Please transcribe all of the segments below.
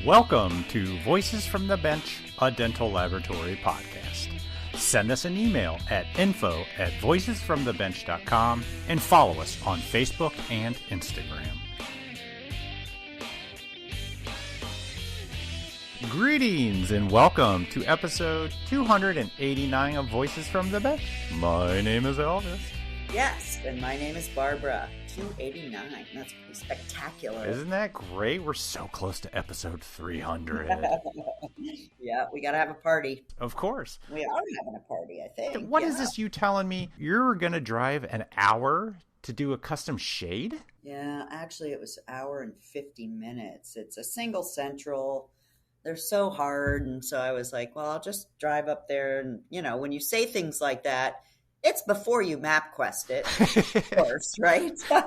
Welcome to Voices from the Bench, a dental laboratory podcast. Send us an email at info@voicesfromthebench.com and follow us on Facebook and Instagram. Greetings and welcome to episode 289 of Voices from the Bench. My name is Elvis. Yes, and my name is Barbara. 289. That's pretty spectacular. Isn't that great? We're so close to episode 300. Yeah, we got to have a party. Of course. We are having a party, I think. What is this you telling me? You're going to drive an hour to do a custom shade? Yeah, actually it was an hour and 50 minutes. It's a single central. They're so hard. And so I was like, well, I'll just drive up there. And, you know, when you say things like that, it's before you MapQuest it, of course, right? So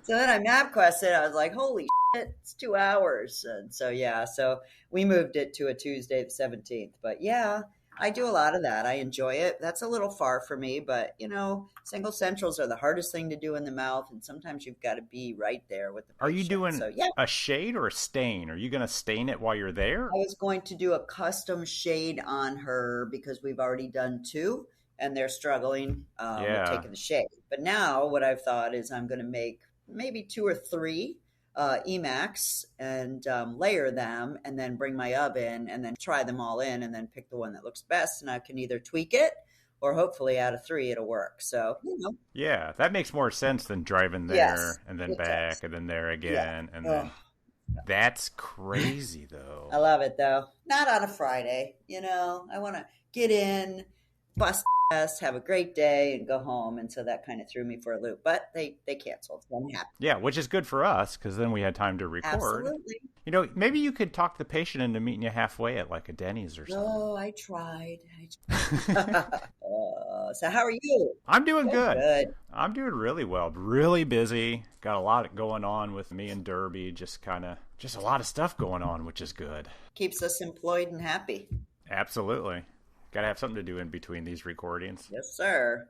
then I MapQuested. I was like, holy shit, it's 2 hours. And so, yeah, so we moved it to a Tuesday the 17th. But, yeah, I do a lot of that. I enjoy it. That's a little far for me. But, you know, single centrals are the hardest thing to do in the mouth. And sometimes you've got to be right there with the patient. Are you doing a shade or a stain? Are you going to stain it while you're there? I was going to do a custom shade on her because we've already done two. And they're struggling with taking the shade. But now what I've thought is I'm going to make maybe 2 or 3 Emacs and layer them and then bring my oven and then try them all in and then pick the one that looks best. And I can either tweak it or hopefully out of 3 it'll work. So, you know. Yeah, that makes more sense than driving there and then back does. And then there again. And then that's crazy, though. I love it, though. Not on a Friday. You know, I want to get in, bust have a great day and go home, and so that kind of threw me for a loop, but they canceled, so I'm happy. Yeah, which is good for us because then we had time to record. Absolutely. You know, maybe you could talk the patient into meeting you halfway at like a Denny's or something. Oh, I tried. So how are you? I'm doing good. I'm doing really well. Really busy. Got a lot going on with me and Derby. Just a lot of stuff going on, which is good. Keeps us employed and happy. Absolutely. Got to have something to do in between these recordings. Yes, sir.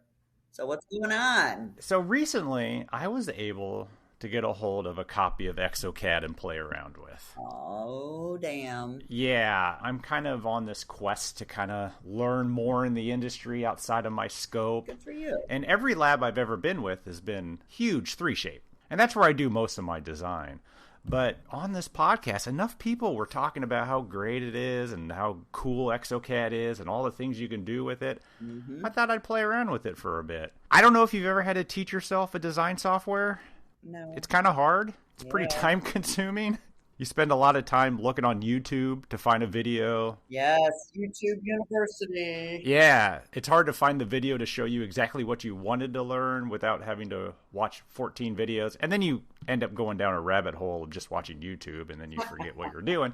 So what's going on? So recently, I was able to get a hold of a copy of exocad and play around with. Oh, damn. Yeah, I'm kind of on this quest to kind of learn more in the industry outside of my scope. Good for you. And every lab I've ever been with has been huge 3-shape. And that's where I do most of my design. But on this podcast, enough people were talking about how great it is and how cool exocad is and all the things you can do with it. Mm-hmm. I thought I'd play around with it for a bit. I don't know if you've ever had to teach yourself a design software. No. It's kind of hard. It's pretty time consuming. You spend a lot of time looking on YouTube to find a video. Yes, YouTube University. Yeah, it's hard to find the video to show you exactly what you wanted to learn without having to watch 14 videos. And then you end up going down a rabbit hole of just watching YouTube, and then you forget what you're doing.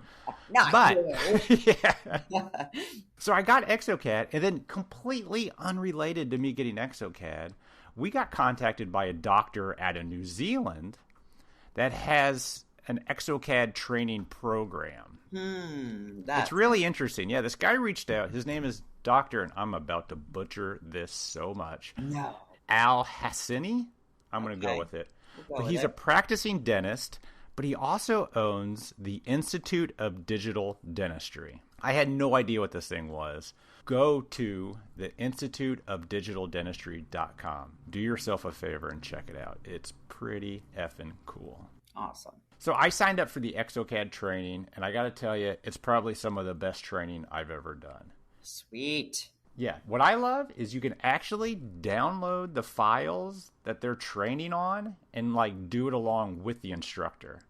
So I got exocad, and then completely unrelated to me getting exocad, we got contacted by a doctor out of New Zealand that has an exocad training program. It's really interesting. Yeah, this guy reached out. His name is Dr. and I'm about to butcher this so much. No. Al Hassini. I'm going to go with it. But he's a practicing dentist, but he also owns the Institute of Digital Dentistry. I had no idea what this thing was. Go to the instituteofdigitaldentistry.com. Do yourself a favor and check it out. It's pretty effing cool. Awesome. So I signed up for the exocad training, and I got to tell you, it's probably some of the best training I've ever done. Sweet. Yeah. What I love is you can actually download the files that they're training on and like do it along with the instructor.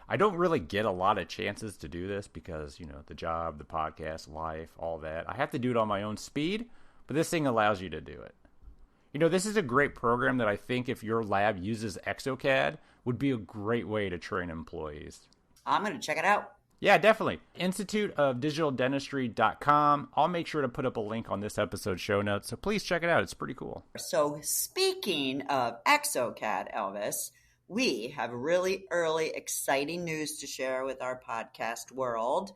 I don't really get a lot of chances to do this because, you know, the job, the podcast, life, all that. I have to do it on my own speed, but this thing allows you to do it. You know, this is a great program that I think if your lab uses exocad would be a great way to train employees. I'm going to check it out. Yeah, definitely. instituteofdigitaldentistry.com. I'll make sure to put up a link on this episode's show notes, so please check it out. It's pretty cool. So speaking of exocad, Elvis, we have really early, exciting news to share with our podcast world.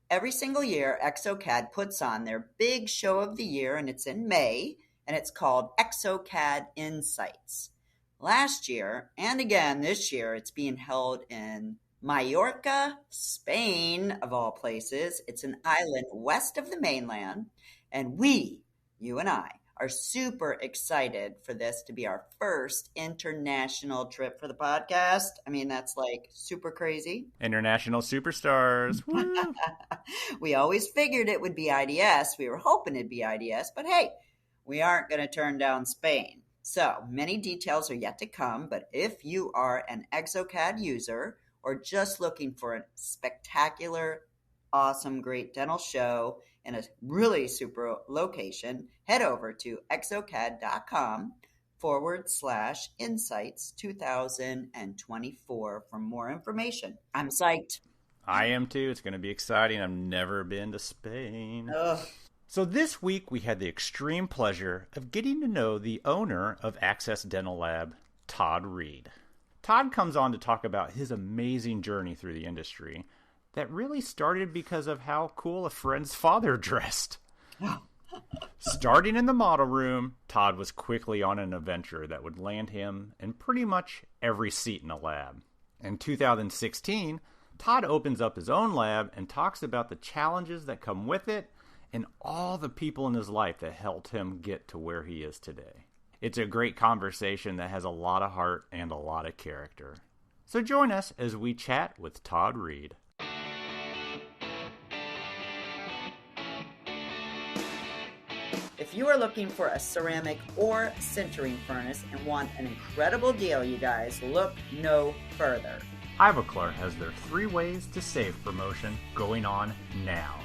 Every single year, exocad puts on their big show of the year, and it's in May, and it's called exocad Insights. Last year, and again this year, it's being held in Mallorca, Spain, of all places. It's an island west of the mainland. And you and I, are super excited for this to be our first international trip for the podcast. I mean, that's like super crazy. International superstars. Woo! We always figured it would be IDS. We were hoping it'd be IDS, but hey, we aren't going to turn down Spain. So many details are yet to come, but if you are an Exocad user or just looking for a spectacular, awesome, great dental show in a really super location, head over to exocad.com/insights 2024 for more information. I'm psyched. I am too. It's going to be exciting. I've never been to Spain. Ugh. So this week we had the extreme pleasure of getting to know the owner of Access Dental Lab, Todd Reid. Todd comes on to talk about his amazing journey through the industry that really started because of how cool a friend's father dressed. Starting in the model room, Todd was quickly on an adventure that would land him in pretty much every seat in the lab. In 2016, Todd opens up his own lab and talks about the challenges that come with it and all the people in his life that helped him get to where he is today. It's a great conversation that has a lot of heart and a lot of character. So join us as we chat with Todd Reid. If you are looking for a ceramic or sintering furnace and want an incredible deal, you guys, look no further. Ivoclar has their 3 ways to save promotion going on now.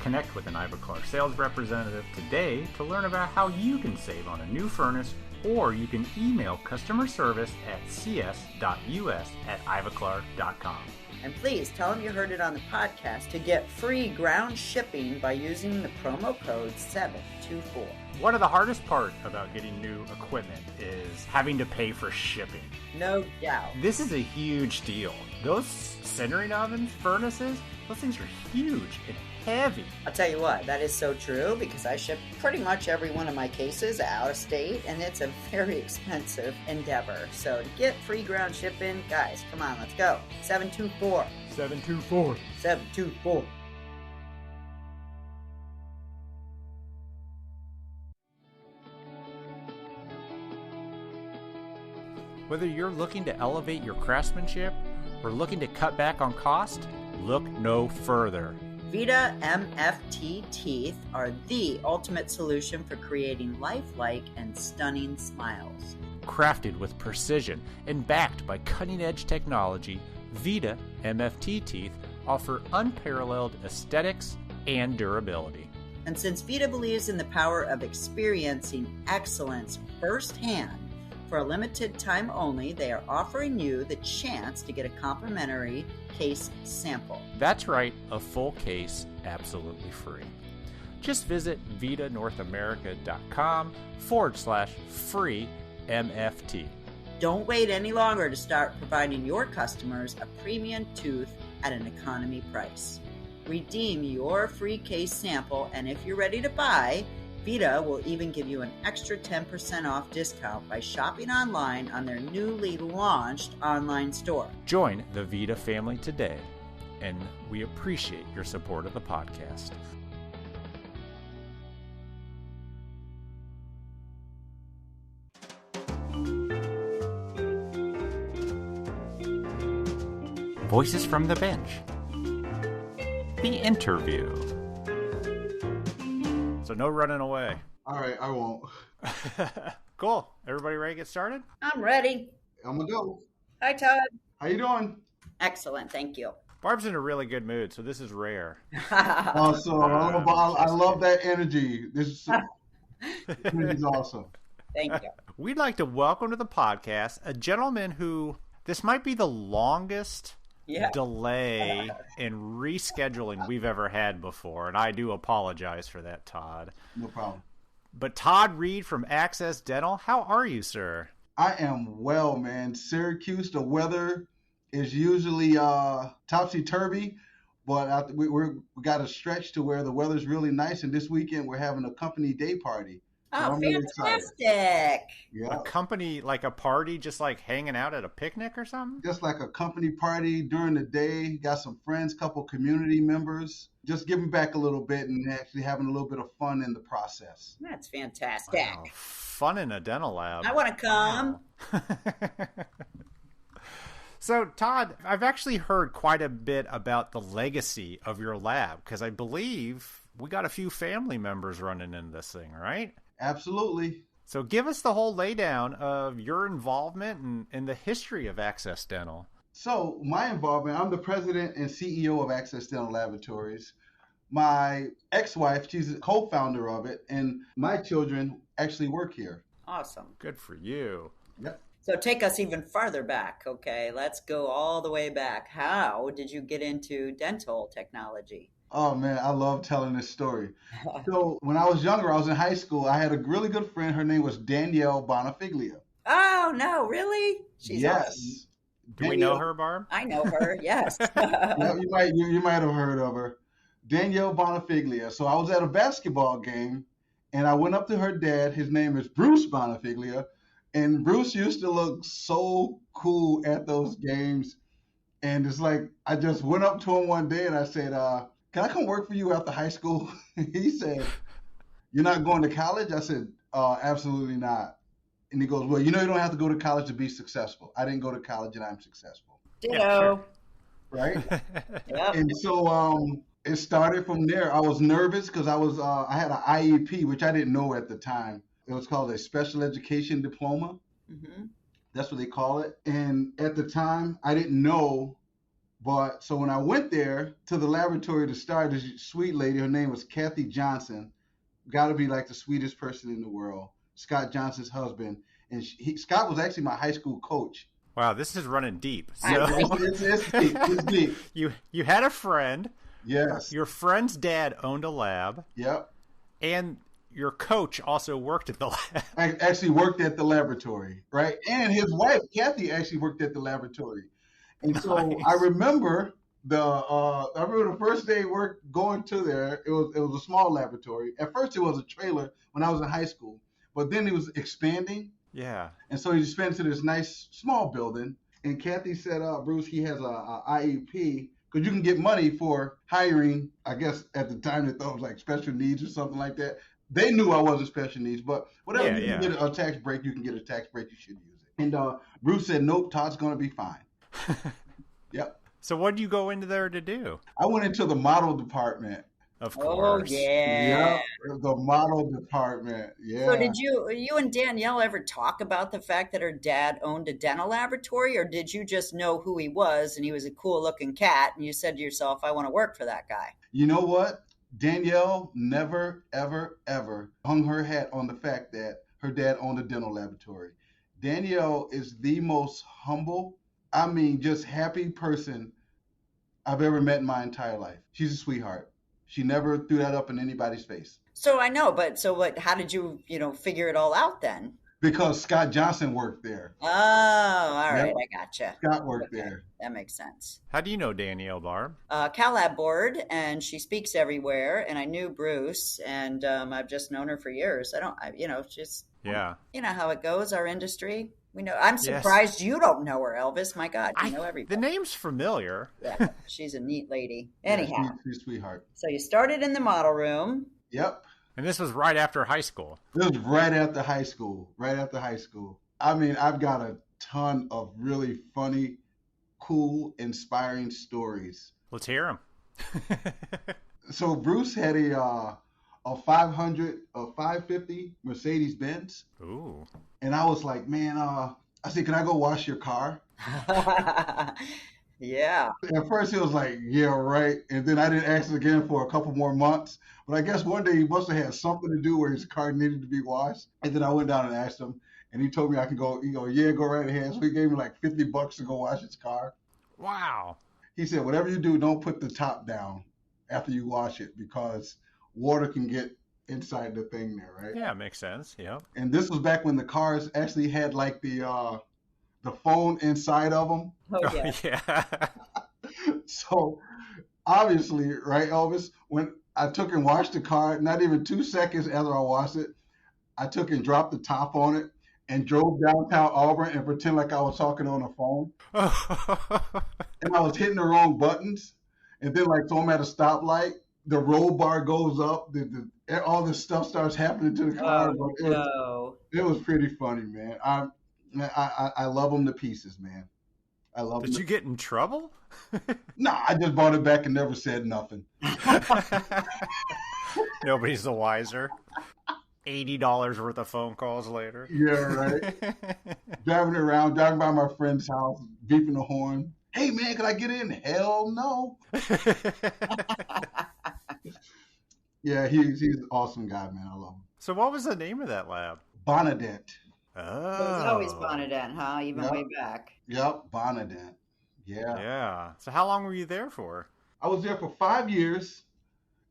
Connect with an Ivoclar sales representative today to learn about how you can save on a new furnace, or you can email customer service at cs.us@ivoclar.com. And please tell them you heard it on the podcast to get free ground shipping by using the promo code 724. One of the hardest part about getting new equipment is having to pay for shipping. No doubt. This is a huge deal. Those sintering ovens, furnaces, those things are huge and heavy. I'll tell you what, that is so true because I ship pretty much every one of my cases out of state and it's a very expensive endeavor. So to get free ground shipping, guys, come on, let's go. 724. 724. 724. Whether you're looking to elevate your craftsmanship or looking to cut back on cost, look no further. VITA MFT teeth are the ultimate solution for creating lifelike and stunning smiles. Crafted with precision and backed by cutting-edge technology, VITA MFT teeth offer unparalleled aesthetics and durability. And since VITA believes in the power of experiencing excellence firsthand, for a limited time only, they are offering you the chance to get a complimentary case sample. That's right, a full case absolutely free. Just visit vitanorthamerica.com/free MFT. Don't wait any longer to start providing your customers a premium tooth at an economy price. Redeem your free case sample, and if you're ready to buy, VITA will even give you an extra 10% off discount by shopping online on their newly launched online store. Join the VITA family today, and we appreciate your support of the podcast. Voices from the Bench. The interview. So no running away. All right, I won't. Cool. Everybody ready to get started? I'm ready. I'm gonna go. Hi, Todd. How you doing? Excellent, thank you. Barb's in a really good mood, so this is rare. Awesome. I love that energy. This is awesome. Thank you. We'd like to welcome to the podcast a gentleman who, this might be the longest delay in rescheduling we've ever had before, and I do apologize for that, Todd. No problem. But Todd Reid from Access Dental, how are you, sir? I am well, man. Syracuse, the weather is usually topsy-turvy, but we got a stretch to where the weather's really nice, and this weekend we're having a company day party. So Oh, I'm really excited. fantastic. A Yeah. company, like a party, just like hanging out at a picnic or something? Just like a company party during the day. Got some friends, couple community members. Just giving back a little bit and actually having a little bit of fun in the process. That's fantastic. Wow. Fun in a dental I lab. want to come. Wow. So, Todd, I've actually heard quite a bit about the legacy of your lab because I believe we got a few family members running in this thing, right? Absolutely. So give us the whole laydown of your involvement and the history of Access Dental. So my involvement, I'm the president and CEO of Access Dental Laboratories. My ex-wife, she's a co-founder of it, and my children actually work here. Awesome. Good for you. Yep. So take us even farther back. Okay, let's go all the way back. How did you get into dental technology? Oh man, I love telling this story. So when I was younger, I was in high school. I had a really good friend. Her name was Danielle Bonafiglia. Oh, no, really? She's Yes. awesome. Do we know her, Barb? I know her, yes. Yeah, you might have heard of her. Danielle Bonafiglia. So I was at a basketball game and I went up to her dad. His name is Bruce Bonafiglia. And Bruce used to look so cool at those games. And it's like, I just went up to him one day and I said, can I come work for you after high school? He said, you're not going to college? I said, absolutely not. And he goes, well, you know, you don't have to go to college to be successful. I didn't go to college and I'm successful. Ditto. Yeah, sure. Right? Yep. And so it started from there. I was nervous because I had an IEP, which I didn't know at the time. It was called a special education diploma. Mm-hmm. That's what they call it. And at the time, I didn't know. But so when I went there to the laboratory to start, this sweet lady, her name was Kathy Johnson, got to be like the sweetest person in the world, Scott Johnson's husband. And Scott was actually my high school coach. Wow, this is running deep. I So know. It's deep. It's deep. you had a friend. Yes. Your friend's dad owned a lab, Yep. and your coach also worked at the lab. I actually worked at the laboratory, right? And his wife, Kathy, actually worked at the laboratory. And so Nice. I remember the first day work going to there. It was a small laboratory. At first, it was a trailer when I was in high school, but then it was expanding, Yeah. and so he expanded to this nice small building. And Kathy said, "Bruce, he has a IEP because you can get money for hiring." I guess at the time they thought it was like special needs or something like that. They knew I wasn't special needs, but whatever, Yeah, you yeah. can get a tax break. You can get a tax break. You should use it. And Bruce said, "Nope, Todd's gonna be fine." Yep. So what did you go into there to do? I went into the model department. Of Oh, course. yeah. Yep, the model department. Yeah. So did you and Danielle ever talk about the fact that her dad owned a dental laboratory, or did you just know who he was and he was a cool looking cat and you said to yourself, I want to work for that guy? You know what? Danielle never, ever, ever hung her hat on the fact that her dad owned a dental laboratory. Danielle is the most humble, I mean, just happy person I've ever met in my entire life. She's a sweetheart. She never threw that up in anybody's face. So I know, but so what, how did you, figure it all out then? Because Scott Johnson worked there. Oh, all right. Yep. I gotcha. Scott worked Okay. there. That makes sense. How do you know Danielle, Barb? CalLab board, and she speaks everywhere. And I knew Bruce, and I've just known her for years. Just Yeah. you know how it goes. Our industry, we know. I'm Yes. surprised you don't know her, Elvis. My God, you know The everybody. name's familiar. Yeah, she's a neat lady. Yeah, Anyhow, she's a sweetheart. so you started in the model room. Yep. And this was right after high school. This was right after high school. Right after high school. I mean, I've got a ton of really funny, cool, inspiring stories. Let's hear him. So Bruce had a 550 Mercedes Benz, Ooh. and I was like, man, I said, can I go wash your car? Yeah. At first, he was like, yeah, right. And then I didn't ask again for a couple more months. But I guess one day he must have had something to do where his car needed to be washed. And then I went down and asked him, and he told me I could go. Yeah, go right ahead. So he gave me like $50 to go wash his car. Wow. He said, whatever you do, don't put the top down after you wash it because water can get inside the thing there, right? Yeah, makes sense. Yep. And this was back when the cars actually had like the phone inside of them. Oh yeah. Yeah. So obviously, right, Elvis, when I took and washed the car, not even 2 seconds after I washed it, I took and dropped the top on it and drove downtown Auburn and pretend like I was talking on the phone. And I was hitting the wrong buttons. And then, like, so I'm at a stoplight. The roll bar goes up. All this stuff starts happening to the car. Oh, no. It was pretty funny, man. I love them to pieces, man. I love them. Did you get in trouble? Nah, I just brought it back and never said nothing. Nobody's the wiser. $80 worth of phone calls later. Yeah, right. Driving by my friend's house, beeping the horn. Hey, man, can I get in? Hell no. Yeah, he's an awesome guy, man. I love him. So what was the name of that lab? Bonadent. Oh. It was always Bonadent, huh? Even way back. Yep, Bonadent. Yeah. Yeah. So how long were you there for? I was there for 5 years,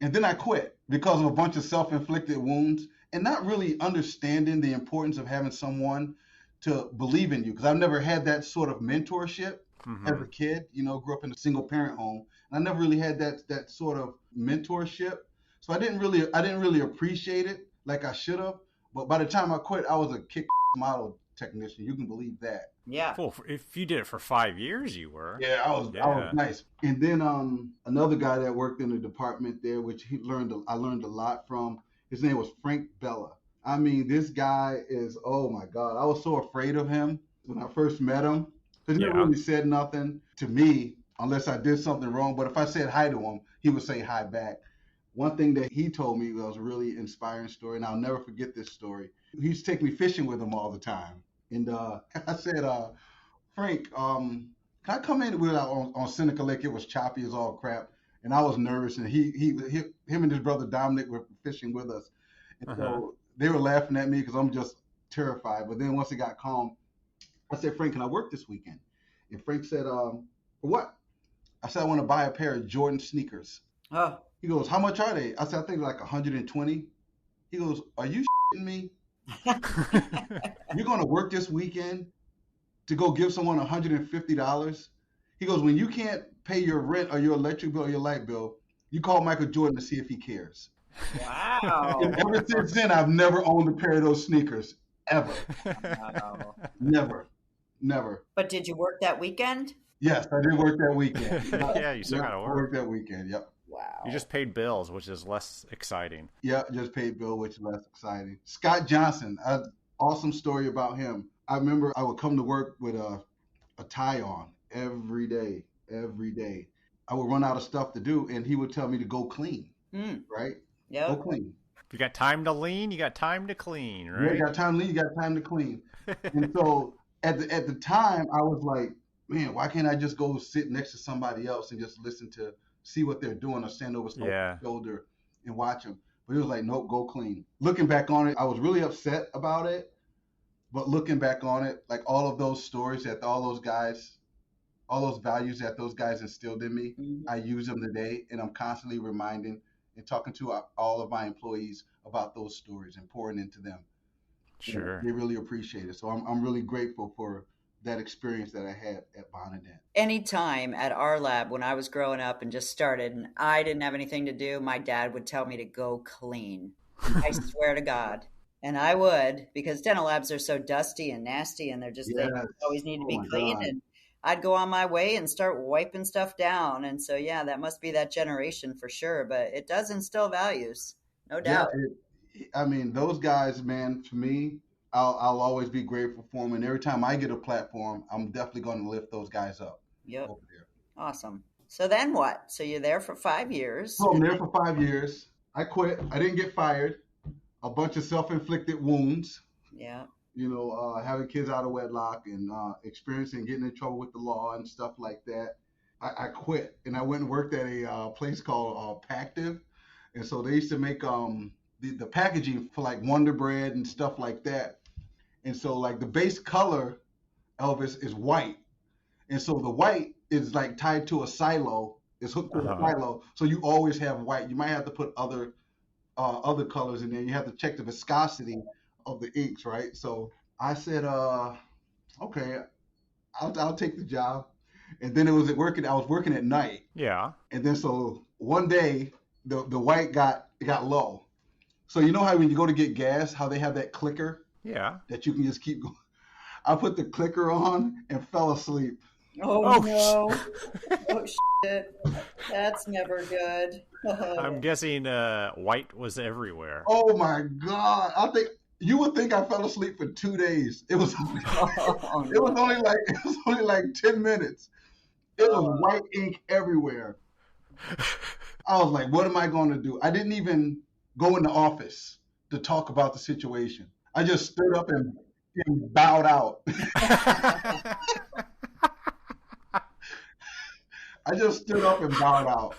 and then I quit because of a bunch of self-inflicted wounds and not really understanding the importance of having someone to believe in you, because I've never had that sort of mentorship as a kid. You know, grew up in a single-parent home, and I never really had that sort of mentorship. So I didn't really appreciate it like I should have. But by the time I quit, I was a kick model technician. You can believe that. Yeah. Cool. If you did it for 5 years, you were. Yeah, I was nice. And then another guy that worked in the department there, which I learned a lot from. His name was Frank Bella. I mean, this guy is, oh my God. I was so afraid of him when I first met him. Because he never really said nothing to me unless I did something wrong. But if I said hi to him, he would say hi back. One thing that he told me was a really inspiring story, and I'll never forget this story. He used to take me fishing with him all the time. And I said, Frank, can I come in on Seneca Lake? It was choppy as all crap. And I was nervous. And him and his brother Dominic were fishing with us. And so they were laughing at me because I'm just terrified. But then once it got calm, I said, Frank, can I work this weekend? And Frank said, for what? I said, I want to buy a pair of Jordan sneakers. Oh. He goes, how much are they? I said, I think like 120. He goes, are you shitting me? You're going to work this weekend to go give someone $150? He goes, when you can't pay your rent or your electric bill or your light bill, you call Michael Jordan to see if he cares. Wow. And ever since then, I've never owned a pair of those sneakers. Ever. Wow. Never. But did you work that weekend? Yes, I did work that weekend. Yeah, you still got to work. I worked that weekend, yep. Wow. You just paid bills, which is less exciting. Yeah, just paid bill, which is less exciting. Scott Johnson, awesome story about him. I remember I would come to work with a tie on every day. I would run out of stuff to do, and he would tell me to go clean, right? Yeah. Go clean. If you got time to lean, you got time to clean, right? Yeah, you got time to lean, you got time to clean. And so at the time, I was like, man, why can't I just go sit next to somebody else and just listen to see what they're doing or stand over someone's shoulder and watch them? But he was like, nope, go clean. Looking back on it, I was really upset about it. But looking back on it, like all of those stories that all those values that those guys instilled in me, I use them today. And I'm constantly reminding and talking to all of my employees about those stories and pouring into them. Sure. And they really appreciate it. So I'm really grateful for that experience that I had at Bonadent. Anytime at our lab when I was growing up and just started and I didn't have anything to do, my dad would tell me to go clean. I swear to God. And I would, because dental labs are so dusty and nasty and they're just they always need to be clean. God. And I'd go on my way and start wiping stuff down. And so, yeah, that must be that generation for sure. But it does instill values, no doubt. Yeah, I mean, those guys, man, to me, I'll always be grateful for them. And every time I get a platform, I'm definitely going to lift those guys up. Yep. Over there. Awesome. So then what? So you're there for 5 years. So I'm there for 5 years. I quit. I didn't get fired. A bunch of self-inflicted wounds. Yeah. You know, having kids out of wedlock and experiencing getting in trouble with the law and stuff like that. I quit and I went and worked at a place called Pactive. And so they used to make the packaging for like Wonder Bread and stuff like that. And so like the base color of it is white. And so the white is like tied to a silo. It's hooked to a silo. So you always have white. You might have to put other colors in there. You have to check the viscosity of the inks, right? So I said, okay, I'll take the job. And then I was working at night. Yeah. And then so one day the white got low. So you know how when you go to get gas, how they have that clicker Yeah. that you can just keep going. I put the clicker on and fell asleep. Oh Oh, no. Oh shit. That's never good. I'm guessing white was everywhere. Oh my God! I think you would think I fell asleep for 2 days. It was Oh it was no. only like 10 minutes. It was white ink everywhere. I was like, what am I going to do? I didn't even go in the office to talk about the situation. I just stood up and bowed out. I just stood up and bowed out.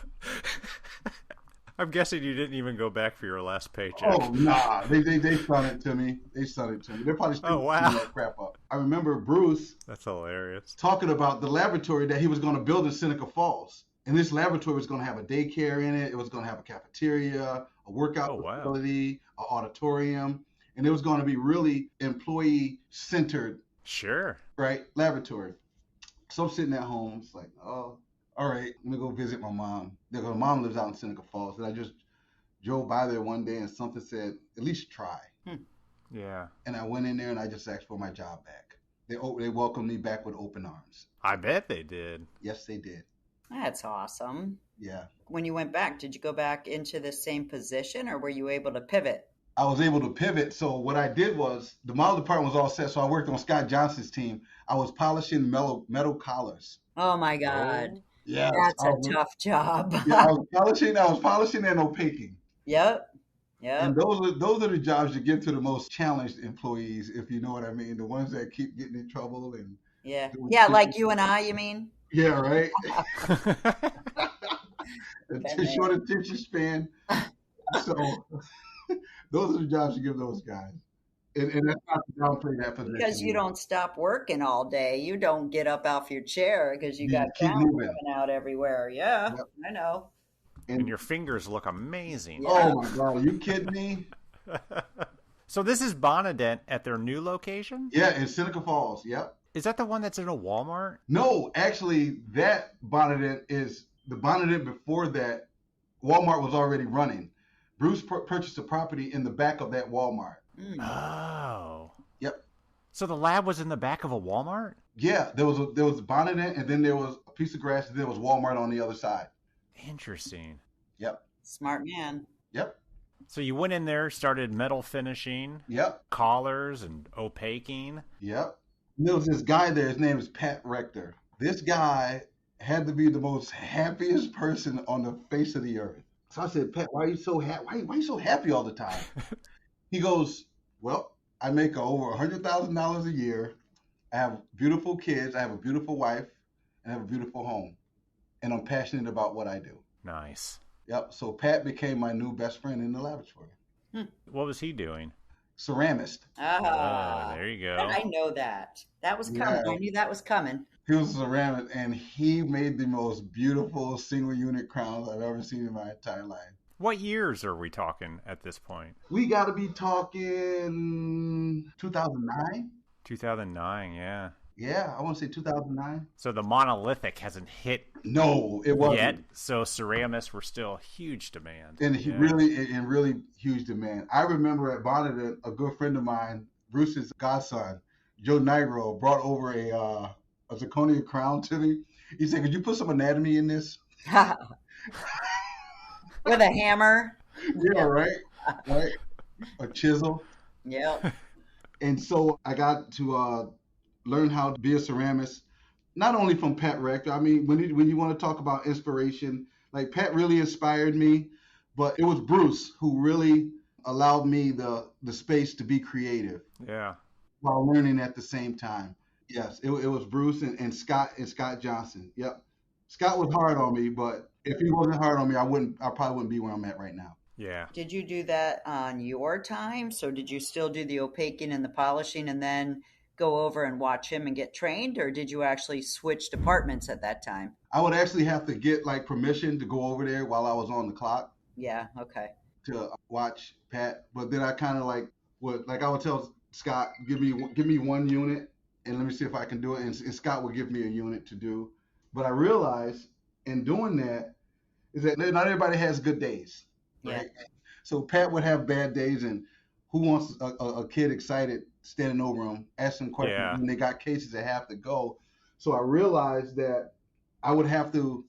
I'm guessing you didn't even go back for your last paycheck. Oh nah, they sent it to me. They sent it to me. They're probably still cleaning that crap up. I remember Bruce That's hilarious. talking about the laboratory that he was going to build in Seneca Falls, and this laboratory was going to have a daycare in it. It was going to have a cafeteria, a workout facility, an auditorium, and it was going to be really employee centered. Sure. Right, laboratory. So I'm sitting at home. It's like, oh, all right, let me go visit my mom. My mom lives out in Seneca Falls, and I just drove by there one day, and something said, at least try. Yeah. And I went in there, and I just asked for my job back. They welcomed me back with open arms. I bet they did. Yes, they did. That's awesome. Yeah. When you went back, did you go back into the same position or were you able to pivot? I was able to pivot. So what I did was the model department was all set. So I worked on Scott Johnson's team. I was polishing metal collars. Oh my God. Oh. Yeah. That's a tough job. Yeah, I was polishing and opaquing. Yep. And those are the jobs you give to the most challenged employees, if you know what I mean. The ones that keep getting in trouble and like you and I, you mean? Yeah, right. Short attention span. So those are the jobs you give those guys. And that's not to downplay that position. Because you don't stop working all day. You don't get up off your chair because you got keep talent moving coming out everywhere. Yeah, Yep. I know. And your fingers look amazing. Oh my God, are you kidding me? So this is Bonadent at their new location? Yeah, in Seneca Falls. Yep. Is that the one that's in a Walmart? No, actually, that Bonadent is the Bonadent before that. Walmart was already running. Bruce purchased a property in the back of that Walmart. Oh. Yep. So the lab was in the back of a Walmart? Yeah, there was Bonadent, and then there was a piece of grass, and there was Walmart on the other side. Interesting. Yep. Smart man. Yep. So you went in there, started metal finishing. Yep. Collars and opaquing. Yep. And there was this guy there. His name is Pat Rector. This guy had to be the most happiest person on the face of the earth. So I said, Pat, why are you so happy? Why are you so happy all the time? He goes, well, I make over $100,000 a year. I have beautiful kids. I have a beautiful wife, and I have a beautiful home. And I'm passionate about what I do. Nice. Yep. So Pat became my new best friend in the laboratory. What was he doing? Ceramist. There you go. I know that. That was coming. Yeah. I knew that was coming. He was a ceramist, and he made the most beautiful single unit crowns I've ever seen in my entire life. What years are we talking at this point? We got to be talking 2009. 2009, yeah. Yeah, I want to say 2009. So the monolithic hasn't hit No, it wasn't yet. So ceramists were still huge demand. And really huge demand. I remember at Bonnet, a good friend of mine, Bruce's godson, Joe Nigro, brought over a zirconia crown to me. He said, "Could you put some anatomy in this?" With a hammer. Yeah, right. A chisel. Yeah. And so I got to learn how to be a ceramist, not only from Pat Rector. I mean, when you want to talk about inspiration, like Pat really inspired me, but it was Bruce who really allowed me the space to be creative. Yeah. While learning at the same time. Yes, it was Bruce and Scott Johnson. Yep. Scott was hard on me, but if he wasn't hard on me, I probably wouldn't be where I'm at right now. Yeah. Did you do that on your time? So did you still do the opaquing and the polishing and then go over and watch him and get trained, or did you actually switch departments at that time? I would actually have to get permission to go over there while I was on the clock. Yeah, okay. To watch Pat, but then I kind of I would tell Scott, give me one unit and let me see if I can do it, and Scott would give me a unit to do. But I realized in doing that is that not everybody has good days, right? Yeah. So Pat would have bad days, and who wants a kid excited standing over him, asking questions Yeah. when they got cases that have to go? So I realized that I would have to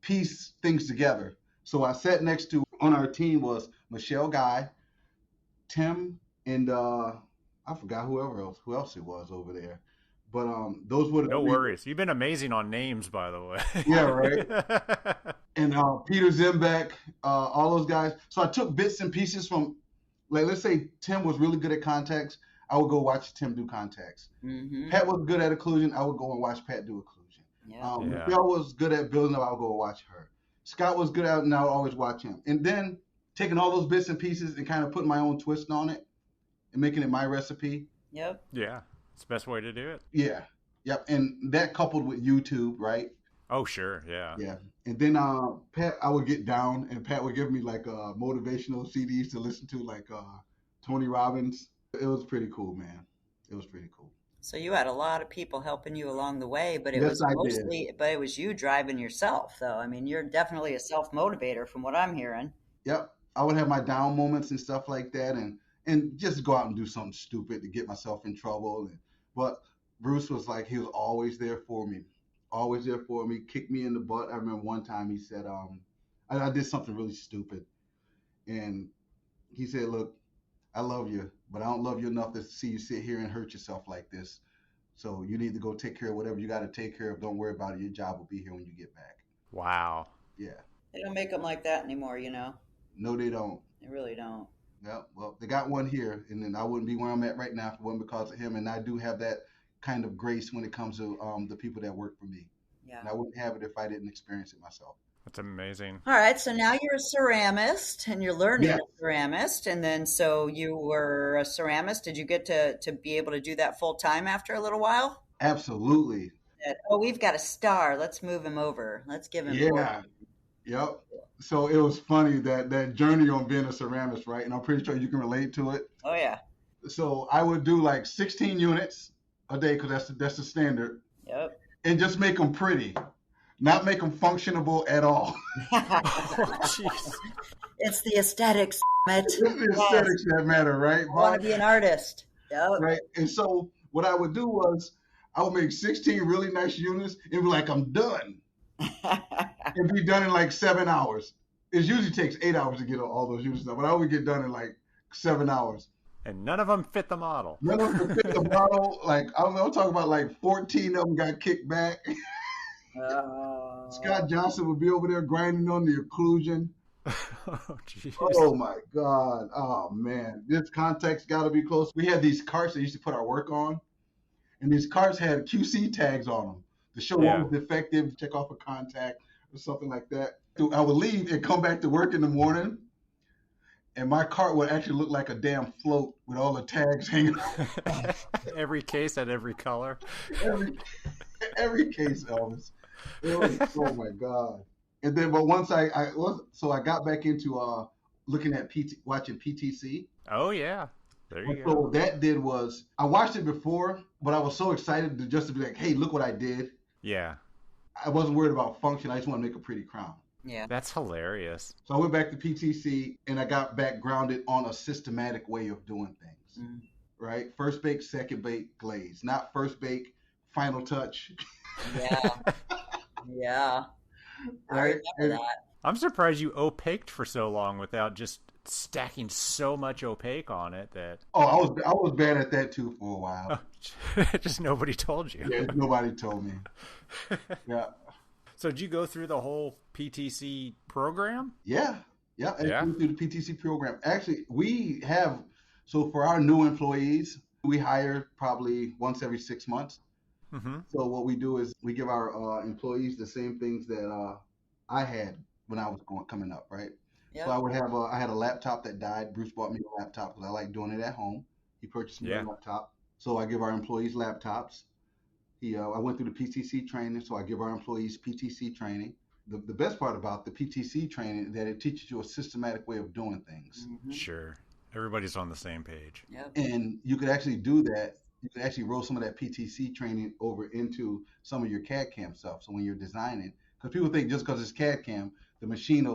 piece things together. So I sat next to on our team was Michelle Guy, Tim, and I forgot who else it was over there. But those were the No three. worries. You've been amazing on names, by the Yeah, right. way. And Peter Zimbeck, all those guys. So I took bits and pieces from, like, let's say Tim was really good at contacts. I would go watch Tim do contacts. Mm-hmm. Pat was good at occlusion. I would go and watch Pat do occlusion. Yeah. Yeah. Michelle was good at building up. I would go and watch her. Scott was good at it, and I would always watch him. And then taking all those bits and pieces and kind of putting my own twist on it and making it my recipe. Yep. Yeah. It's the best way to do it. Yeah. Yep. And that coupled with YouTube, right? Oh, sure. Yeah. Yeah. And then Pat, I would get down, and Pat would give me like motivational CDs to listen to, like Tony Robbins. It was pretty cool, man. It was pretty cool. So you had a lot of people helping you along the way, but it Yes, was I mostly, but it was you driving yourself, though. I mean, you're definitely a self-motivator from what I'm hearing. Yep. I would have my down moments and stuff like that, and just go out and do something stupid to get myself in trouble. But Bruce was like, he was always there for me. Always there for me, kicked me in the butt. I remember one time he said, I did something really stupid. And he said, look, I love you, but I don't love you enough to see you sit here and hurt yourself like this. So you need to go take care of whatever you got to take care of. Don't worry about it. Your job will be here when you get back. Wow. Yeah. They don't make them like that anymore, you know? No, they don't. They really don't. Yeah. Well, they got one here, and then I wouldn't be where I'm at right now if it wasn't because of him. And I do have that kind of grace when it comes to the people that work for me. Yeah. And I wouldn't have it if I didn't experience it myself. That's amazing. All right, so now you're a ceramist and you're learning Yeah. a ceramist, and then so you were a ceramist. Did you get to be able to do that full time after a little while? Absolutely. Oh, we've got a star. Let's move him over. Let's give him. Yeah. Yep. So it was funny that journey on being a ceramist, right? And I'm pretty sure you can relate to it. Oh yeah. So I would do like 16 units a day because that's the standard, Yep. and just make them pretty, not make them functionable at all. Oh, jeez. It's the aesthetics. It's the aesthetics that matter, right? I want to be an artist. Yep. Right. And so what I would do was I would make 16 really nice units and be like, I'm done. And be done in like 7 hours. It usually takes 8 hours to get all those units done, but I would get done in like 7 hours. And none of them fit the model. None of them fit the model. Like, I don't know, I'm talking about like 14 of them got kicked back. Scott Johnson would be over there grinding on the occlusion. Oh, jeez. Oh my God. Oh man. This context got to be close. We had these carts that used to put our work on, and these carts had QC tags on them to show Yeah. what was defective, check off a contact or something like that. So I would leave and come back to work in the morning, and my cart would actually look like a damn float with all the tags hanging on. Every case had every color. every case, Elvis. It was, oh my God. And then, but once I got back into looking at watching PTC. Oh, yeah. There you And go. so what that did was I watched it before, but I was so excited to be like, hey, look what I did. Yeah. I wasn't worried about function. I just want to make a pretty crown. Yeah. That's hilarious. So I went back to PTC and I got back grounded on a systematic way of doing things. Mm. Right? First bake, second bake, glaze. Not first bake, final touch. Yeah. Yeah. I Right? remember that. I'm surprised you opaqued for so long without just stacking so much opaque on it that Oh, I was bad at that too for a while. just nobody told you. Yeah, nobody told me. Yeah. So did you go through the whole PTC program? Yeah. Yeah. And Yeah. through the PTC program. Actually, so for our new employees, we hire probably once every 6 months. Mm-hmm. So what we do is we give our employees the same things that I had when I was coming up, right? Yep. So I had a laptop that died. Bruce bought me a laptop because I like doing it at home. He purchased me a laptop. So I give our employees laptops. I went through the PTC training, so I give our employees PTC training. The best part about the PTC training is that it teaches you a systematic way of doing things. Mhm. Sure. Everybody's on the same page. Yep. And you could actually do that. You could actually roll some of that PTC training over into some of your CAD CAM stuff. So when you're designing, because people think just because it's CAD CAM, the machine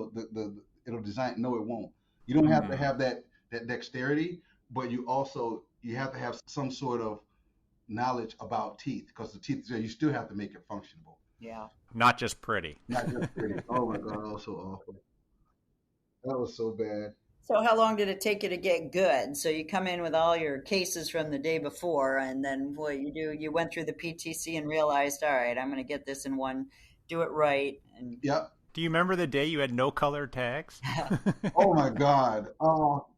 it'll design. No, it won't. You don't have to have that dexterity, but you have to have some sort of knowledge about teeth, because the teeth, you still have to make it functionable. Yeah. Not just pretty. Not just pretty. Oh my God, that was so awful. That was so bad. So how long did it take you to get good? So you come in with all your cases from the day before, and then what you do, you went through the PTC and realized, all right, I'm going to get this in one, do it right. And Yep. Do you remember the day you had no colored tags? Oh my God.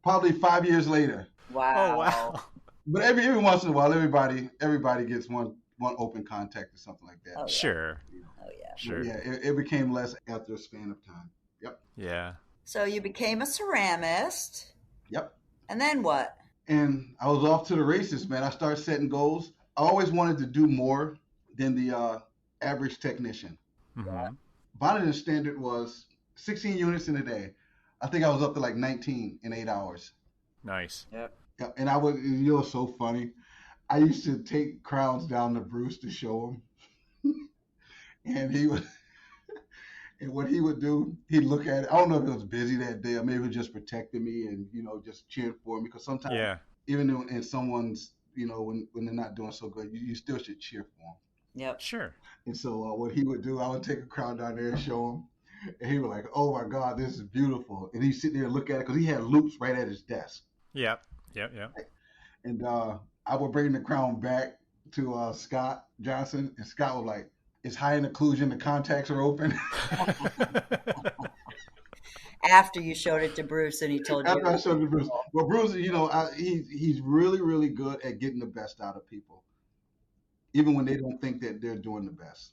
Probably 5 years later. wow. Oh, wow. But every once in a while, everybody gets one open contact or something like that. Oh, yeah. Sure. Oh, yeah. Sure. Yeah, it became less after a span of time. Yep. Yeah. So you became a ceramist, Yep. and then what? And I was off to the races, man. I started setting goals. I always wanted to do more than the average technician. Mm-hmm. Bonnet standard was 16 units in a day. I think I was up to like 19 in 8 hours. Nice. Yep. Yeah, and so funny. I used to take crowns down to Bruce to show him, and he would. And what he would do, he'd look at it. I don't know if he was busy that day or maybe he was just protecting me and, just cheering for me. Because sometimes, even in someone's, when they're not doing so good, you still should cheer for them. Yep. Sure. And so what he would do, I would take a crowd down there and show him. And he was like, oh, my God, this is beautiful. And he'd sit there and look at it because he had loops right at his desk. Yep. And I would bring the crown back to Scott Johnson. And Scott was like, it's high in occlusion, the contacts are open. After you showed it to Bruce and he told you. After I showed it to Bruce. Well, Bruce, he's really, really good at getting the best out of people. Even when they don't think that they're doing the best.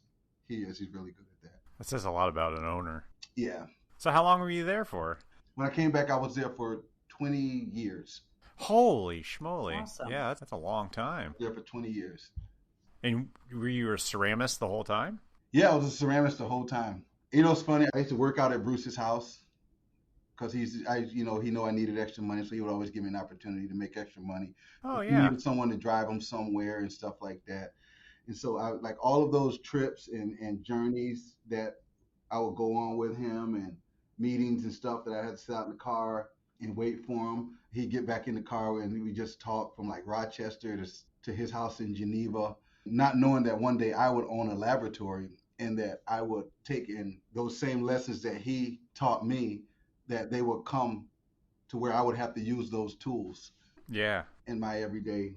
He is. He's really good at that. That says a lot about an owner. Yeah. So how long were you there for? When I came back, I was there for 20 years. Holy schmoly. Awesome. Yeah, that's a long time. There for 20 years. And were you a ceramist the whole time? Yeah, I was a ceramist the whole time. It's funny. I used to work out at Bruce's house because he know I needed extra money, so he would always give me an opportunity to make extra money. Oh, He yeah. needed someone to drive him somewhere and stuff like that. And so I like all of those trips and journeys that I would go on with him, and meetings and stuff that I had to sit out in the car and wait for him. He'd get back in the car and we just talk from like Rochester to his house in Geneva, not knowing that one day I would own a laboratory and that I would take in those same lessons that he taught me, that they would come to where I would have to use those tools in my everyday,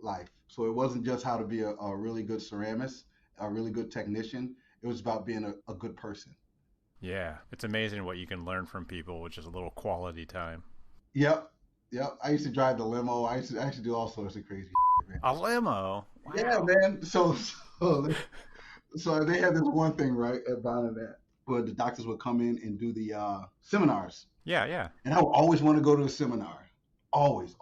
life. So it wasn't just how to be a really good ceramist, a really good technician. It was about being a good person. Yeah. It's amazing what you can learn from people, which is a little quality time. Yep. I used to drive the limo. I used to do all sorts of crazy shit, man. A limo? Wow. Yeah, man. So they had this one thing, right, at Bonnet, where the doctors would come in and do the seminars. Yeah. And I would always want to go to a seminar. Always.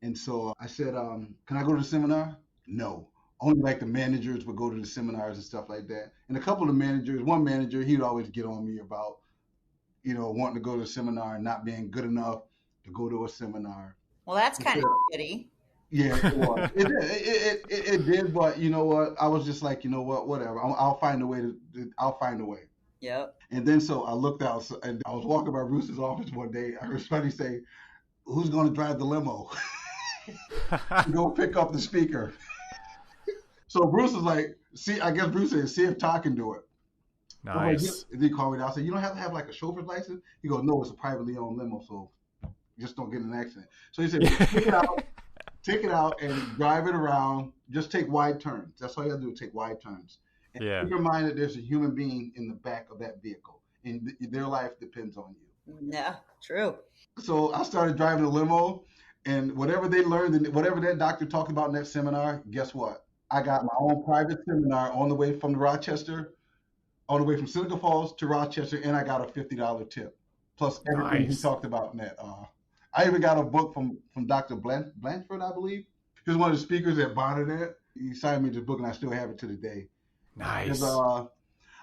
And so I said, can I go to the seminar? No. Only like the managers would go to the seminars and stuff like that. And a couple of the managers, one manager, he would always get on me about, wanting to go to a seminar and not being good enough to go to a seminar. Well, that's kind of shitty. Yeah, it was. It did, but you know what? I was just like, you know what? Whatever. I'll find a way I'll find a way. Yep. And then so I looked out, and I was walking by Bruce's office one day. I heard somebody say, "Who's going to drive the limo? Go pick up the speaker." So Bruce was like, I guess Bruce said, see if Todd can do it. Nice. And he called me down. I said, you don't have to have like a chauffeur's license? He goes, no, it's a privately owned limo, so just don't get in an accident. So he said, take it out and drive it around. Just take wide turns. That's all you have to do, take wide turns. And keep in mind that there's a human being in the back of that vehicle, and their life depends on you. Yeah, true. So I started driving the limo, and whatever they learned and whatever that doctor talked about in that seminar, guess what? I got my own private seminar on the way from Seneca Falls to Rochester, and I got a $50 tip, plus everything he talked about in that. I even got a book from Dr. Blanchford, I believe. He was one of the speakers at Bonnet. He signed me this book, and I still have it to the day. Nice. I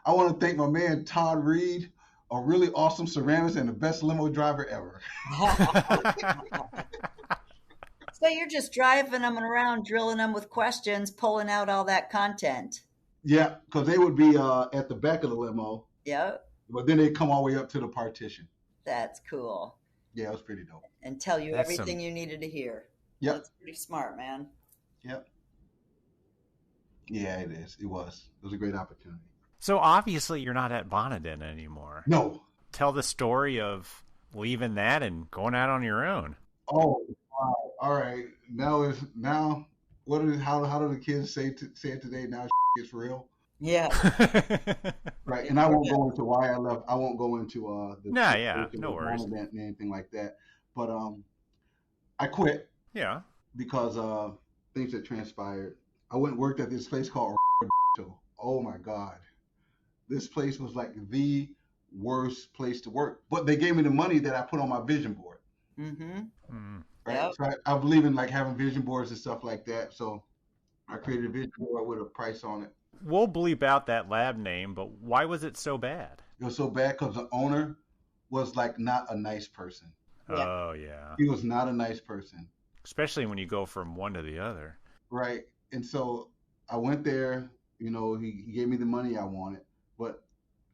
want to thank my man, Todd Reid, a really awesome ceramist and the best limo driver ever. So you're just driving them around, drilling them with questions, pulling out all that content. Yeah, because they would be at the back of the limo. Yeah. But then they'd come all the way up to the partition. That's cool. Yeah, it was pretty dope. And tell you That's everything some. you needed to hear. Yep. That's pretty smart, man. Yep. Yeah, it is. It was. It was a great opportunity. So obviously you're not at Bonadin anymore. No. Tell the story of leaving that and going out on your own. Oh, wow. All right. Now. What is how do the kids say it today? Now it's real. Yeah. Right. And I won't go into why I left. I won't go into the Nah, yeah, no worries. event and anything like that. But I quit Yeah. because things that transpired. I went and worked at this place called. Oh my God, this place was like the worst place to work. But they gave me the money that I put on my vision board. Mm-hmm. Right. Yep. So I believe in like having vision boards and stuff like that. So I created a vision board with a price on it. We'll bleep out that lab name, but why was it so bad? It was so bad because the owner was like not a nice person. Yeah. Oh, yeah. He was not a nice person. Especially when you go from one to the other. Right. And so I went there, he gave me the money I wanted. But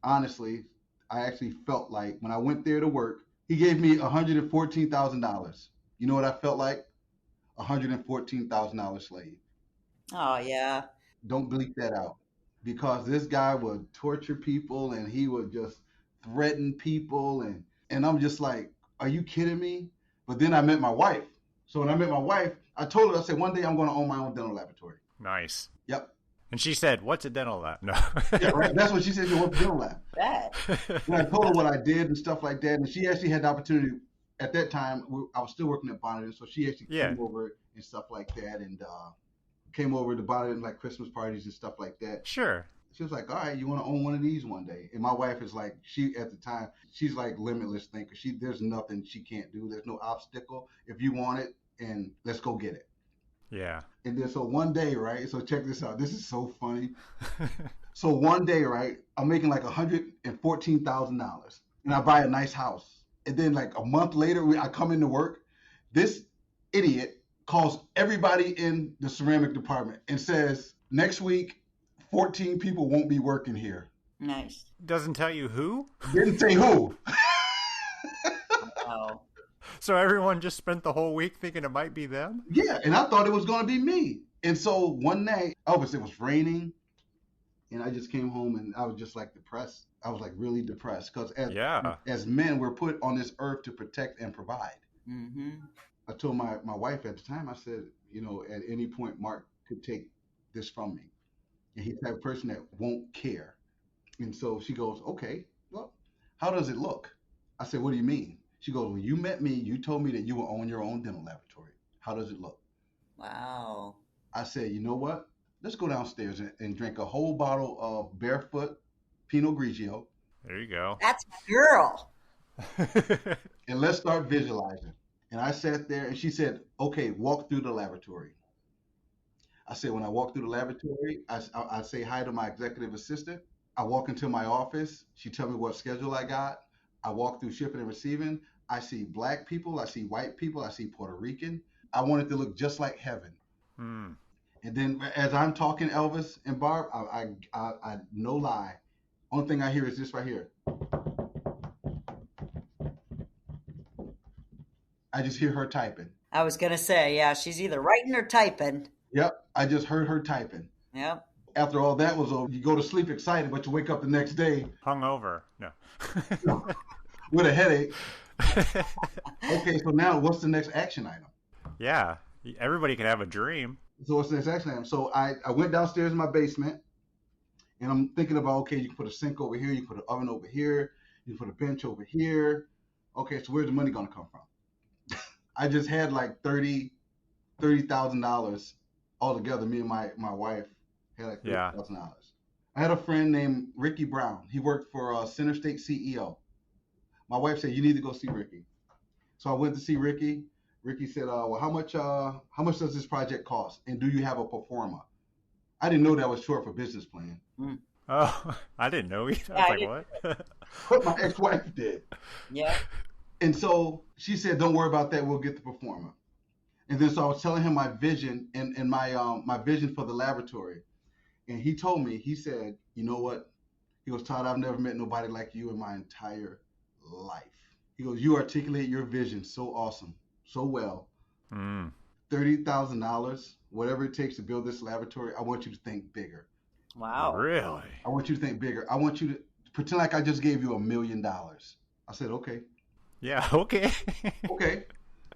honestly, I actually felt like when I went there to work, he gave me $114,000. You know what I felt like? $114,000 slave. Oh, yeah. Don't bleep that out. Because this guy would torture people and he would just threaten people. And I'm just like, are you kidding me? But then I met my wife. So when I met my wife, I told her, I said, one day I'm going to own my own dental laboratory. Nice. Yep. And she said, what's a dental lab? No. Yeah, right. That's what she said. What's a dental lab? Bad. And I told her what I did and stuff like that. And she actually had the opportunity. At that time, I was still working at Bonnet, so she actually came over and stuff like that, and came over to Bonnet and like Christmas parties and stuff like that. Sure. She was like, all right, you want to own one of these one day? And my wife is like, at the time, she's like limitless thinker. There's nothing she can't do. There's no obstacle. If you want it, and let's go get it. Yeah. And then so one day, right? So check this out. This is so funny. So one day, right? I'm making like $114,000, and I buy a nice house. And then like a month later, I come into work. This idiot calls everybody in the ceramic department and says, next week, 14 people won't be working here. Nice. Doesn't tell you who? Didn't say who. Wow. So everyone just spent the whole week thinking it might be them? Yeah, and I thought it was going to be me. And so one night, it was raining, and I just came home and I was just like depressed. I was like really depressed because as men, we're put on this earth to protect and provide. Mm-hmm. I told my wife at the time, I said, at any point, Mark could take this from me. And he's the type of person that won't care. And so she goes, okay, well, how does it look? I said, what do you mean? She goes, when you met me, you told me that you will own your own dental laboratory. How does it look? Wow. I said, you know what? Let's go downstairs and drink a whole bottle of Barefoot Pinot Grigio. There you go. That's my girl. And let's start visualizing. And I sat there and she said, okay, walk through the laboratory. I said, when I walk through the laboratory, I say hi to my executive assistant. I walk into my office. She tell me what schedule I got. I walk through shipping and receiving. I see black people. I see white people. I see Puerto Rican. I want it to look just like heaven. Hmm. And then as I'm talking, Elvis and Barb, I no lie. Only thing I hear is this right here. I just hear her typing. I was going to say, yeah, she's either writing or typing. Yep, I just heard her typing. Yep. After all that was over, you go to sleep excited, but you wake up the next day. Hungover. No. With a headache. Okay, so now what's the next action item? Yeah, everybody can have a dream. So what's the next action item? So I went downstairs in my basement, and I'm thinking about, okay, you can put a sink over here, you can put an oven over here, you can put a bench over here. Okay, so where's the money going to come from? I just had like $30,000 altogether. Me and my wife had like $30,000. I had a friend named Ricky Brown. He worked for Center State CEO. My wife said, you need to go see Ricky. So I went to see Ricky. Ricky said, well, how much does this project cost? And do you have a pro forma? I didn't know that was short for business plan. Mm. Oh, I didn't know either. I was like, what? But my ex-wife did. Yeah. And so she said, don't worry about that. We'll get the pro forma. And then so I was telling him my vision and my vision for the laboratory. And he told me, he said, you know what? He goes, Todd, I've never met nobody like you in my entire life. He goes, you articulate your vision so awesome, so well. Mm. $30,000, whatever it takes to build this laboratory, I want you to think bigger. Wow. Really? I want you to think bigger. I want you to pretend like I just gave you $1 million. I said, okay. Yeah, okay. Okay.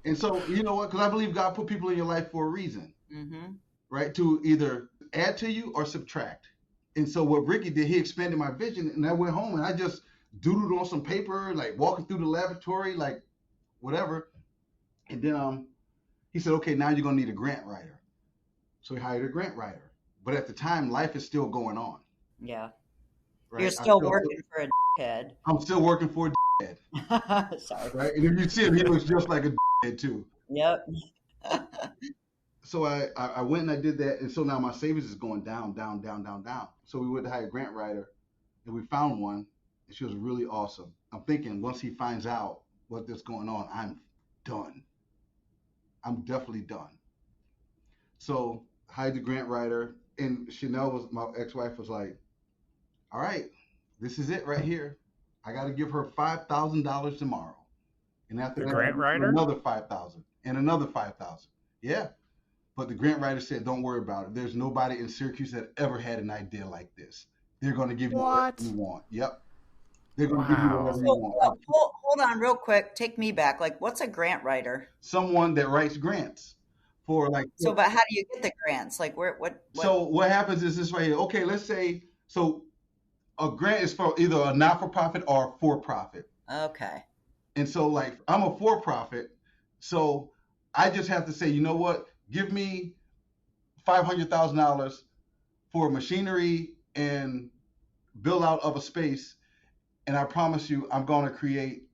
And so, you know what? Because I believe God put people in your life for a reason, Mm-hmm. right? To either add to you or subtract. And so what Ricky did, he expanded my vision, and I went home and I just doodled on some paper, like walking through the laboratory, like whatever. And then he said, okay, now you're going to need a grant writer. So he hired a grant writer. But at the time, life is still going on. Yeah. Right? You're still working for a head. I'm still working for a head. Sorry. Right? And if you see him, he looks just like a head too. Yep. So I went and I did that. And so now my savings is going down, down, down, down, down. So we went to hire a grant writer and we found one. And she was really awesome. I'm thinking once he finds out what's going on, I'm done. I'm definitely done. So hired the grant writer, and Chanel my ex-wife was like, all right, this is it right here. I got to give her $5,000 tomorrow. And after The that, grant writer? another 5,000 and another 5,000. Yeah. But the grant writer said, don't worry about it. There's nobody in Syracuse that ever had an idea like this. They're going to give you whatever you want. Yep. They're going to give you whatever you want. Hold on real quick. Take me back. Like, what's a grant writer? Someone that writes grants for like. So, but how do you get the grants? Like, what? So what happens is this right here. Okay, let's say, so a grant is for either a not-for-profit or a for-profit. Okay. And so like I'm a for-profit. So I just have to say, you know what? Give me $500,000 for machinery and build out of a space. And I promise you, I'm going to create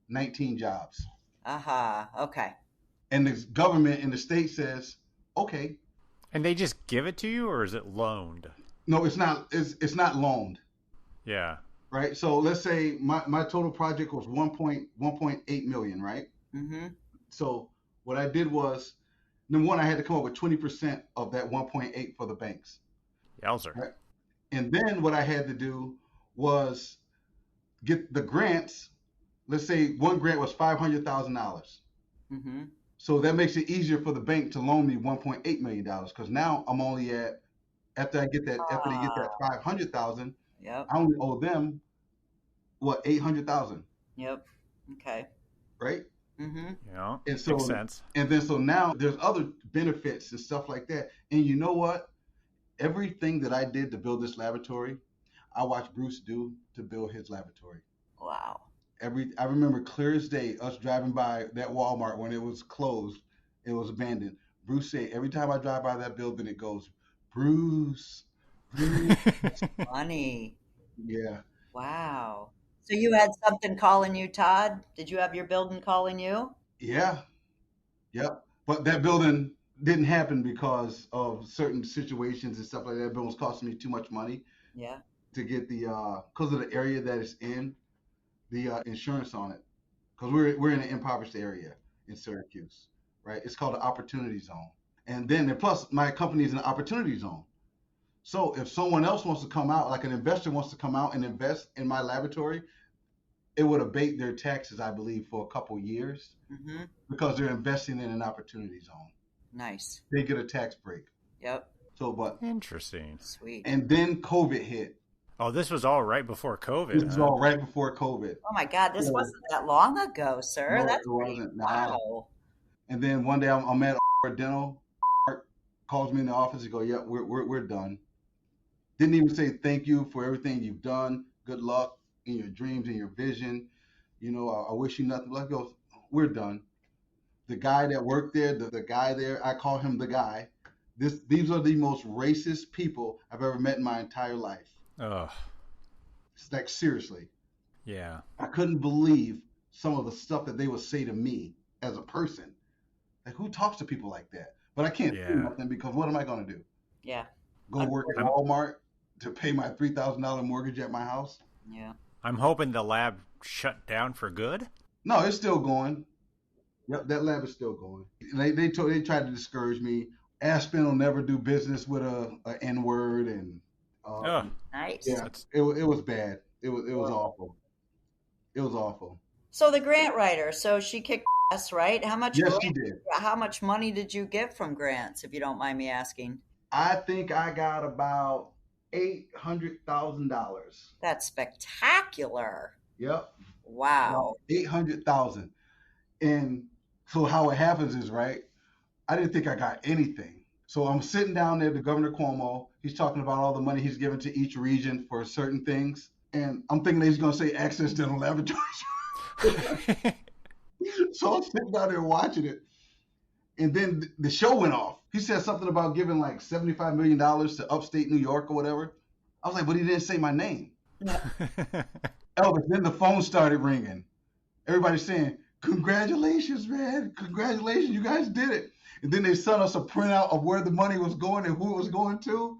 19 jobs. Aha. Okay. And the government in the state says, okay. And they just give it to you, or is it loaned? No, it's not. It's not loaned. Yeah. Right. So let's say my total project was 1.8 million. Right. Mm-hmm. So what I did was, number one, I had to come up with 20% of that 1.8 for the banks. Yowzer. Right? And then what I had to do was get the grants. Let's say one grant was $500,000. Mm-hmm. So that makes it easier for the bank to loan me $1.8 million because now I'm only at, after they get that 500,000, Yep. I only owe them what, 800,000. Yep. Okay. Right. Mm-hmm. Yeah. And so, makes sense. And then so now there's other benefits and stuff like that. And you know what? Everything that I did to build this laboratory, I watched Bruce do to build his laboratory. Wow. I remember clear as day us driving by that Walmart when it was closed, it was abandoned. Bruce said every time I drive by that building, it goes, Bruce. Funny. Yeah. Wow. So you had something calling you, Todd? Did you have your building calling you? Yeah. Yep. But that building didn't happen because of certain situations and stuff like that. That building was costing me too much money. Yeah. To get the because of the area that it's in, the insurance on it, because we're in an impoverished area in Syracuse, right? It's called the Opportunity Zone, and plus my company is an Opportunity Zone. So if someone else wants to come out, like an investor wants to come out and invest in my laboratory, it would abate their taxes, I believe, for a couple years because they're investing in an Opportunity Zone. Nice. They get a tax break. Yep. So, but Interesting. Sweet. And then COVID hit. Oh, this was all right before COVID. This was all right before COVID. Oh my God, this wasn't that long ago, sir. No, That's it wasn't. wow. And then one day I'm at dental. Calls me in the office. He goes, "Yeah, we're done." Didn't even say thank you for everything you've done. Good luck in your dreams and your vision. You know, I wish you nothing. He goes, "We're done." The guy that worked there, the guy there, I call him the guy. These are the most racist people I've ever met in my entire life. Ugh. It's like, seriously. Yeah. I couldn't believe some of the stuff that they would say to me as a person. Like, who talks to people like that? But I can't do nothing because what am I going to do? Yeah. Go work at Walmart to pay my $3,000 mortgage at my house? Yeah. I'm hoping the lab shut down for good. No, it's still going. Yep, that lab is still going. They tried to discourage me. Aspen will never do business with a N-word and Nice. Yeah, it was bad. It was awful. It was awful. So the grant writer, so she kicked ass, right? Yes, she did. How much money did you get from grants, if you don't mind me asking? I think I got about $800,000. That's spectacular. Yep, about Wow. 800,000. And so how it happens is, right, I didn't think I got anything. So I'm sitting down there to Governor Cuomo. He's talking about all the money he's given to each region for certain things. And I'm thinking that he's going to say access dental laboratories. So I'm sitting down there watching it. And then the show went off. He said something about giving like $75 million to upstate New York or whatever. I was like, but he didn't say my name. Elvis, then the phone started ringing. Everybody's saying, congratulations, man. Congratulations. You guys did it. And then they sent us a printout of where the money was going and who it was going to.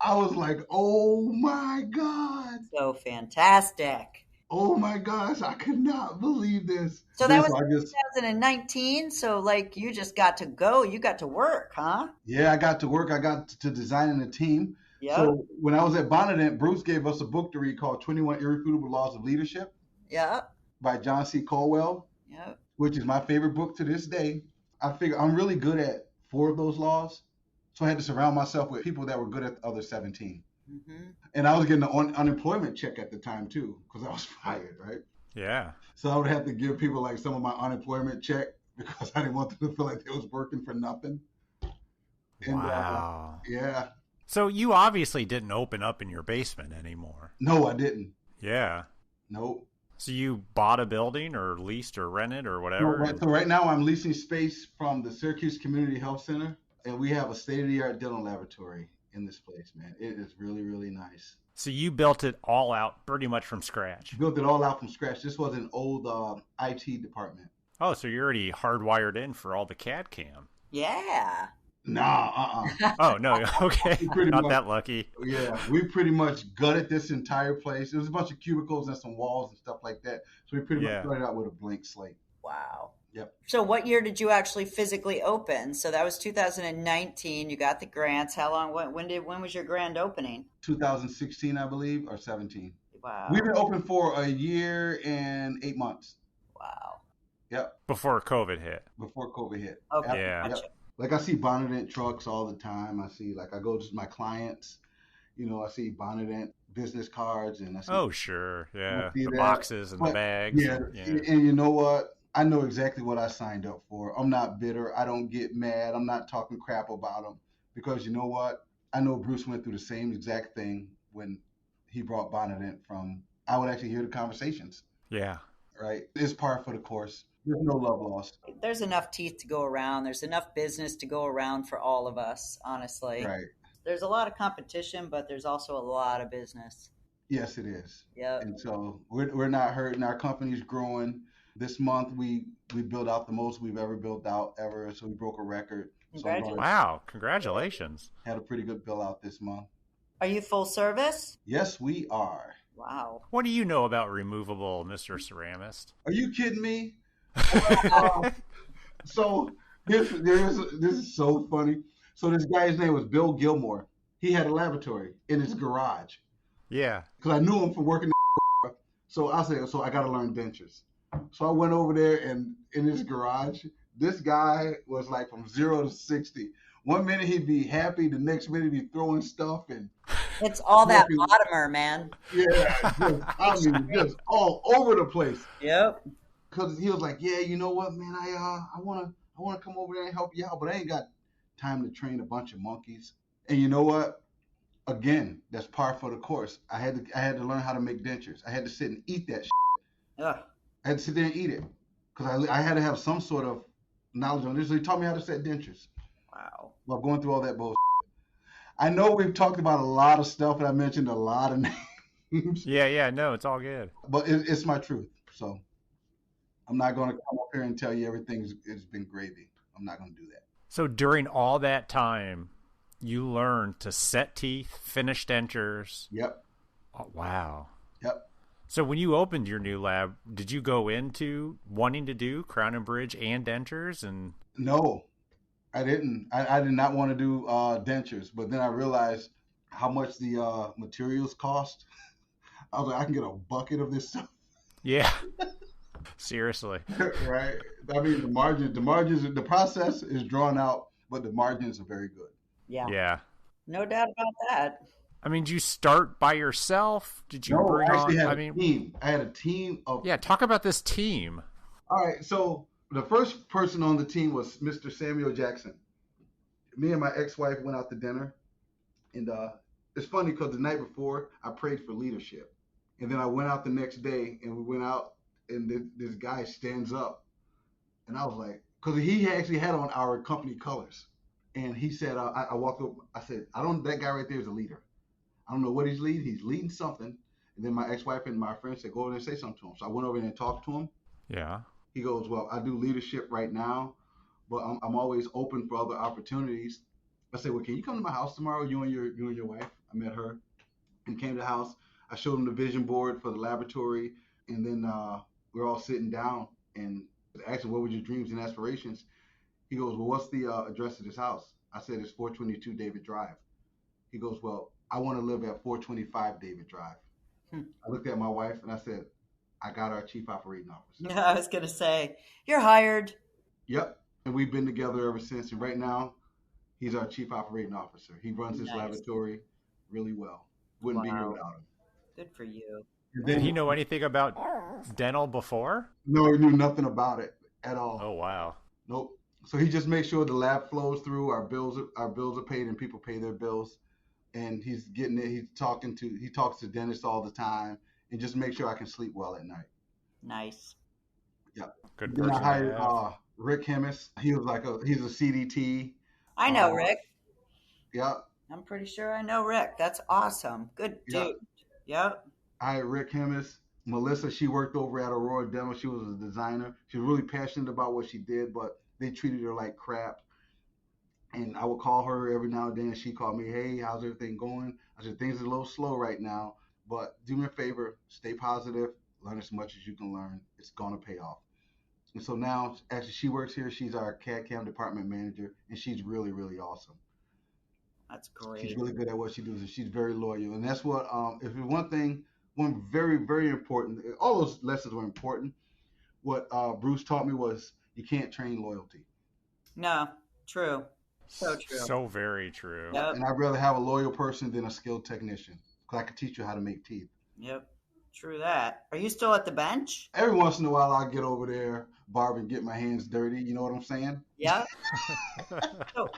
I was like, oh my God. So fantastic. Oh my gosh. I could not believe this. So that was I just, 2019. So like you just got to go. You got to work, huh? yeah, I got to work. I got to designing a team. Yep. So when I was at Bonadent, Bruce gave us a book to read called 21 Irrefutable Laws of Leadership Yep. by John C. Colwell, Yep. which is my favorite book to this day. I figure I'm really good at 4 of those laws. So I had to surround myself with people that were good at the other 17. Mm-hmm. And I was getting an unemployment check at the time too, because I was fired, right? Yeah. So I would have to give people like some of my unemployment check because I didn't want them to feel like they was working for nothing. And, Wow. yeah. So you obviously didn't open up in your basement anymore. No, I didn't. Yeah. Nope. So you bought a building or leased or rented or whatever? So right now I'm leasing space from the Syracuse Community Health Center, and we have a state-of-the-art dental laboratory in this place, man. It is really, really nice. So you built it all out pretty much from scratch? Built it all out from scratch. This was an old IT department. Oh, so you're already hardwired in for all the CAD cam. Yeah. Nah, Oh, no. Okay. Not much, that lucky. Yeah, we pretty much gutted this entire place. There was a bunch of cubicles and some walls and stuff like that. So we pretty much started out with a blank slate. Wow. Yep. So what year did you actually physically open? So that was 2019. You got the grants. How long? When was your grand opening? 2016, I believe, or 17. Wow. We've been open for a year and 8 months. Wow. Yep. Before COVID hit. Before COVID hit. Okay. Yeah. Gotcha. Yep. Like I see Bonadent trucks all the time. I see, like, I go to my clients, I see Bonadent business cards, and I see. Oh, sure. Yeah. See The that. boxes and the bags. Yeah. And you know what? I know exactly what I signed up for. I'm not bitter. I don't get mad. I'm not talking crap about them because you know what? I know Bruce went through the same exact thing when he brought Bonadent from. I would actually hear the conversations. Yeah. Right. It's par for the course. There's no love lost. There's enough teeth to go around. There's enough business to go around for all of us, honestly. Right. There's a lot of competition, but there's also a lot of business. Yes, it is. Yep. And so we're not hurting. Our company's growing. This month we built out the most we've ever built out ever. So we broke a record. Congratulations. Wow. Congratulations. Had a pretty good bill out this month. Are you full service? Yes, we are. Wow. What do you know about removable, Mr. Ceramist? Are you kidding me? So this is so funny. So this guy's name was Bill Gilmore. He had a laboratory in his garage Yeah. because I knew him from working. So I said, so I got to learn dentures. So I went over there, and in his garage, this guy was like from 0 to 60. One minute he'd be happy, the next minute he'd be throwing stuff and. It's all that Latimer, man. Yeah, just all over the place. Yep. Because he was like, yeah, you know what, man, I wanna come over there and help you out, but I ain't got time to train a bunch of monkeys. And you know what? Again, that's par for the course. I had to learn how to make dentures. I had to sit and eat that shit. Ugh. I had to sit there and eat it because I had to have some sort of knowledge on this. So he taught me how to set dentures. Wow. While going through all that bullshit. I know we've talked about a lot of stuff, and I mentioned a lot of names. Yeah. No, it's all good. But it's my truth. So I'm not going to come up here and tell you everything's been gravy. I'm not going to do that. So during all that time, you learned to set teeth, finish dentures. Yep. Oh, wow. Yep. So when you opened your new lab, did you go into wanting to do crown and bridge and dentures? And No, I didn't. I did not want to do dentures, but then I realized how much the materials cost. I was like, I can get a bucket of this stuff. yeah. Seriously. Right? I mean, the process is drawn out, but the margins are very good. Yeah, Yeah. no doubt about that. I mean, did you start by yourself? Did you No, bring I actually on? had I a mean, team. I had a team of. yeah, talk about this team. All right, so the first person on the team was Mr. Samuel Jackson. Me and my ex-wife went out to dinner, and it's funny because the night before I prayed for leadership, and then I went out the next day, and we went out, and this guy stands up, and I was like, because he actually had on our company colors, and he said, I walked up, I said, I don't. That guy right there is a leader. I don't know what he's leading. He's leading something. And then my ex-wife and my friend said, go over there and say something to him. So I went over there and talked to him. Yeah. He goes, well, I do leadership right now, but I'm always open for other opportunities. I said, well, can you come to my house tomorrow? You and your wife. I met her and came to the house. I showed him the vision board for the laboratory, and then we're all sitting down and asked him, what were your dreams and aspirations? He goes, well, what's the address of this house? I said, it's 422 David Drive. He goes, well, I want to live at 425 David Drive. I looked at my wife and I said, I got our chief operating officer. I was going to say, you're hired. Yep. And we've been together ever since. And right now, he's our chief operating officer. He runs his laboratory really well. Wouldn't be here without him. Good for you. Did he know anything about dental before? No, he knew nothing about it at all. Oh, wow. Nope. So he just makes sure the lab flows through, our bills are paid, and people pay their bills. And he's getting it. He talks to dentists all the time, and just make sure I can sleep well at night. Nice. Yep. Good Then person. I hired Rick Hemis. He's a CDT. I know Rick. Yep. I'm pretty sure I know Rick. That's awesome. Good dude. Yep. I hired Rick Hemis. Melissa, she worked over at Aurora Dental. She was a designer. She was really passionate about what she did, but they treated her like crap. And I would call her every now and then. She called me, hey, how's everything going? I said, things are a little slow right now, but do me a favor, stay positive, learn as much as you can learn. It's going to pay off. And so now, actually, she works here. She's our CAD/CAM department manager, and she's really, really awesome. That's great. She's really good at what she does, and she's very loyal. And that's what, if there's one very, very important, all those lessons were important. What Bruce taught me was you can't train loyalty. No, true. So true. So very true. Yep. And I'd rather have a loyal person than a skilled technician, because I could teach you how to make teeth. Yep. True that. Are you still at the bench? Every once in a while, I'll get over there, barb, and get my hands dirty. You know what I'm saying? Yeah. So,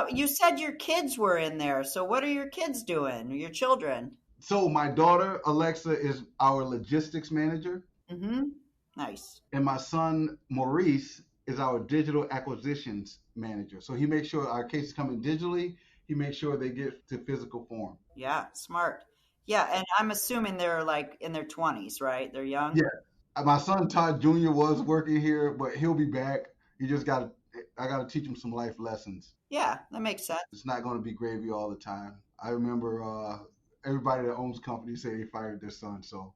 you said your kids were in there. So what are your kids doing? Your children? So my daughter, Alexa, is our logistics manager. Mm-hmm. Nice. And my son, Maurice, is our digital acquisitions manager. So he makes sure our cases come in digitally. He makes sure they get to physical form. Yeah, smart. Yeah, and I'm assuming they're like in their 20s, right? They're young? Yeah. My son, Todd Jr., was working here, but he'll be back. I got to teach him some life lessons. Yeah, that makes sense. It's not going to be gravy all the time. I remember everybody that owns companies say they fired their son, so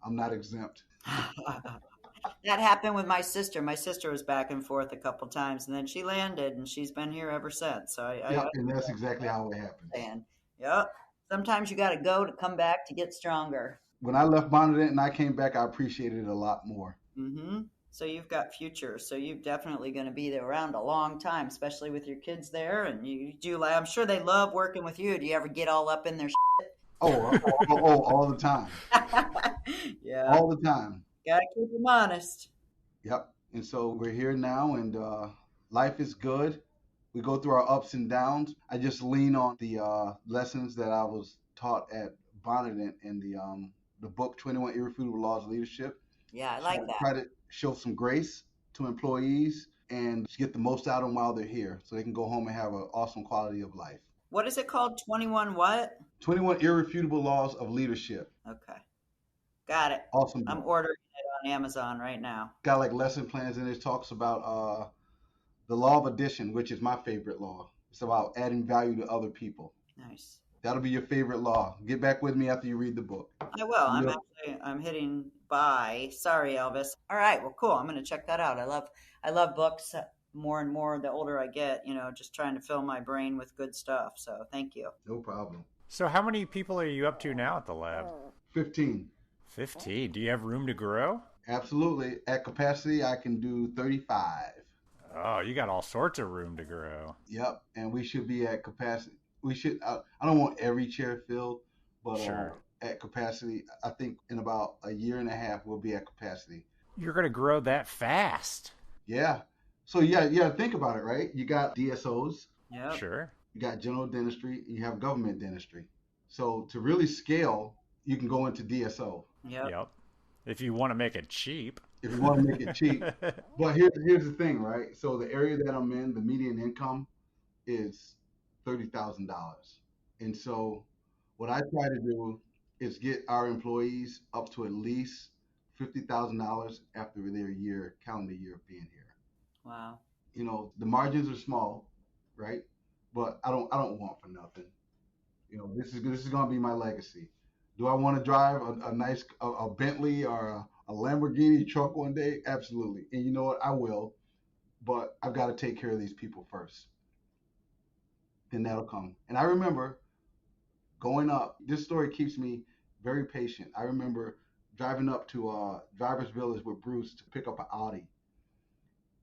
I'm not exempt. That happened with my sister. My sister was back and forth a couple times, and then she landed, and she's been here ever since. So and that's exactly how it happened. And yep. Sometimes you got to go to come back to get stronger. When I left Bonnadent and I came back, I appreciated it a lot more. Mm-hmm. So you've got future. So you're definitely going to be around a long time, especially with your kids there. And you do. I'm sure they love working with you. Do you ever get all up in their shit? Oh, all the time. Yeah. All the time. Gotta keep them honest. Yep. And so we're here now, and life is good. We go through our ups and downs. I just lean on the lessons that I was taught at Bonnadent in the book 21 Irrefutable Laws of Leadership. Yeah, I like that. Try to show some grace to employees and get the most out of them while they're here, so they can go home and have an awesome quality of life. What is it called? 21 what? 21 Irrefutable Laws of Leadership. Okay. Got it. Awesome. I'm ordering it on Amazon right now. Got like lesson plans, and it talks about the law of addition, which is my favorite law. It's about adding value to other people. Nice. That'll be your favorite law. Get back with me after you read the book. I will. I'm hitting buy. Sorry, Elvis. All right. Well, cool. I'm going to check that out. I love books more and more the older I get, just trying to fill my brain with good stuff. So thank you. No problem. So how many people are you up to now at the lab? 15. 15. Do you have room to grow? Absolutely. At capacity, I can do 35. Oh, you got all sorts of room to grow. Yep. And we should be at capacity. We should. I don't want every chair filled, but Sure. at capacity, I think in about a year and a half we'll be at capacity. You're going to grow that fast. Yeah. So yeah. Think about it, right? You got DSOs, Yep. Sure. you got general dentistry, you have government dentistry. So to really scale, you can go into DSO. Yep. If you want to make it cheap. If you want to make it cheap. But here's the thing, right? So the area that I'm in, the median income is $30,000. And so what I try to do is get our employees up to at least $50,000 after their calendar year of being here. Wow. You know, the margins are small, right? But I don't want for nothing. You know, this is going to be my legacy. Do I want to drive a nice Bentley or a Lamborghini truck one day? Absolutely. And you know what? I will. But I've got to take care of these people first. Then that'll come. And I remember going up. This story keeps me very patient. I remember driving up to Driver's Village with Bruce to pick up an Audi.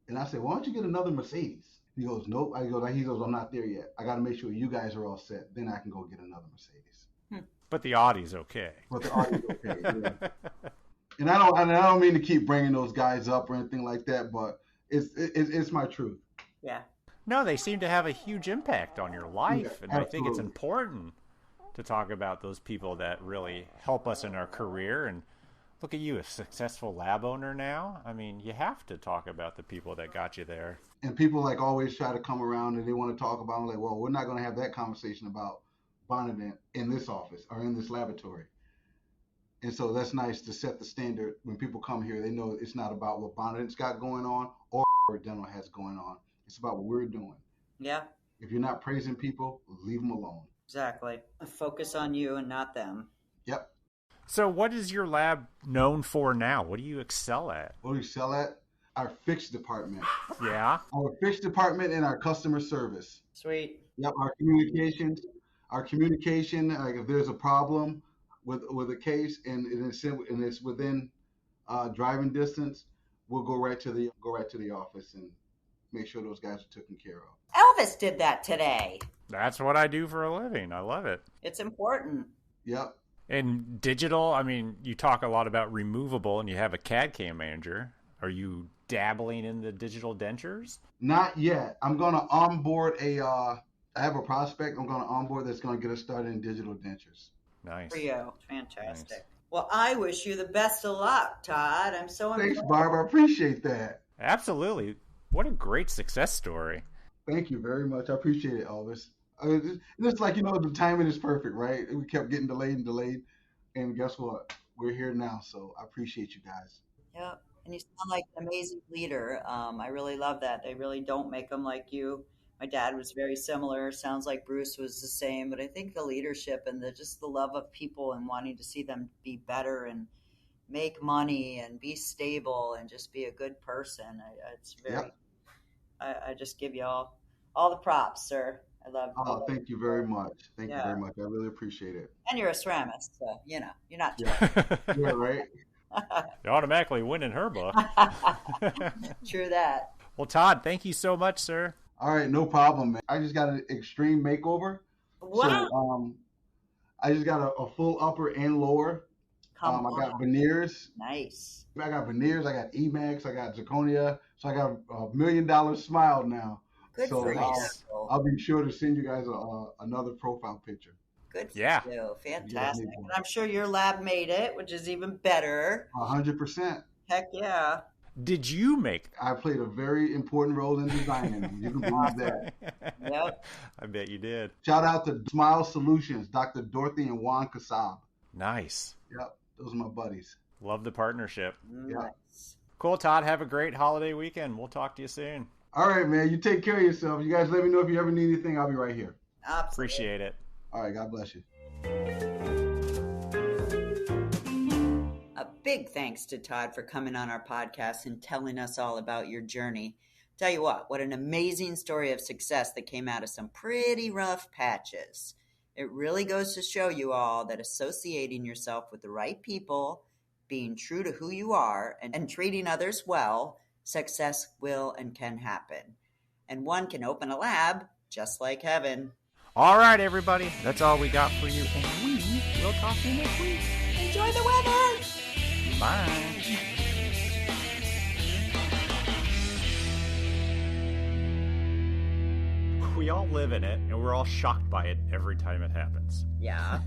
And I said, why don't you get another Mercedes? He goes, nope. He goes, I'm not there yet. I got to make sure you guys are all set. Then I can go get another Mercedes. But the Audi's okay. But the Audi's okay. Yeah. And I don't mean to keep bringing those guys up or anything like that, but it's my truth. Yeah. No, they seem to have a huge impact on your life, and I think it's absolutely. important to talk about those people that really help us in our career. And look at you, a successful lab owner now. I mean, you have to talk about the people that got you there. And people like always try to come around and they want to talk about, I'm like, well, we're not going to have that conversation about Bonnet in this office or in this laboratory. And so that's nice to set the standard. When people come here, they know it's not about what Bonnet's got going on or what Dental has going on. It's about what we're doing. Yeah. If you're not praising people, leave them alone. Exactly. Focus on you and not them. Yep. So what is your lab known for now? What do you excel at? What do we sell at? Our fixed department. Yeah? Our fixed department and our customer service. Sweet. Yep. Our communication, like if there's a problem with a case and it's within driving distance, we'll go right to the office and make sure those guys are taken care of. Elvis did that today. That's what I do for a living. I love it. It's important. Yep. And digital, I mean, you talk a lot about removable and you have a CAD CAM manager. Are you dabbling in the digital dentures? Not yet. I'm going to onboard I have a prospect I'm going to onboard that's going to get us started in digital dentures. Nice. For you. Fantastic. Nice. Well, I wish you the best of luck, Todd. I'm so Thanks, impressed. Barb. I appreciate that. Absolutely. What a great success story. Thank you very much. I appreciate it, Elvis. It's like, the timing is perfect, right? We kept getting delayed. And guess what? We're here now. So I appreciate you guys. Yeah. And you sound like an amazing leader. I really love that. They really don't make them like you. My dad was very similar. Sounds like Bruce was the same. But I think the leadership and just the love of people and wanting to see them be better and make money and be stable and just be a good person. I just give you all the props, sir. I love it. Oh, thank you very much. Thank you very much. I really appreciate it. And you're a ceramist, so, you're not. Yeah, right? You're automatically winning her book. True that. Well, Todd, thank you so much, sir. All right, no problem, man. I just got an extreme makeover. Wow. So I just got a full upper and lower. I got veneers. Nice. I got veneers. I got Emax. I got zirconia. So I got $1 million smile now. Good so for you. I'll be sure to send you guys another profile picture. Good for Yeah. you. Fantastic. And I'm sure your lab made it, which is even better. 100%. Heck yeah. Did you make? I played a very important role in designing them. You can believe that. Yep. I bet you did. Shout out to Smile Solutions, Dr. Dorothy and Juan Kasab. Nice. Yep, those are my buddies. Love the partnership. Nice. Cool, Todd. Have a great holiday weekend. We'll talk to you soon. All right, man. You take care of yourself. You guys let me know if you ever need anything. I'll be right here. Absolutely. Appreciate it. All right, God bless you. A big thanks to Todd for coming on our podcast and telling us all about your journey. Tell you what an amazing story of success that came out of some pretty rough patches. It really goes to show you all that associating yourself with the right people being true to who you are and treating others well, success will and can happen. And one can open a lab just like heaven. All right, everybody. That's all we got for you. And we will talk to you next week. Enjoy the weather. Bye. We all live in it, and we're all shocked by it every time it happens. Yeah.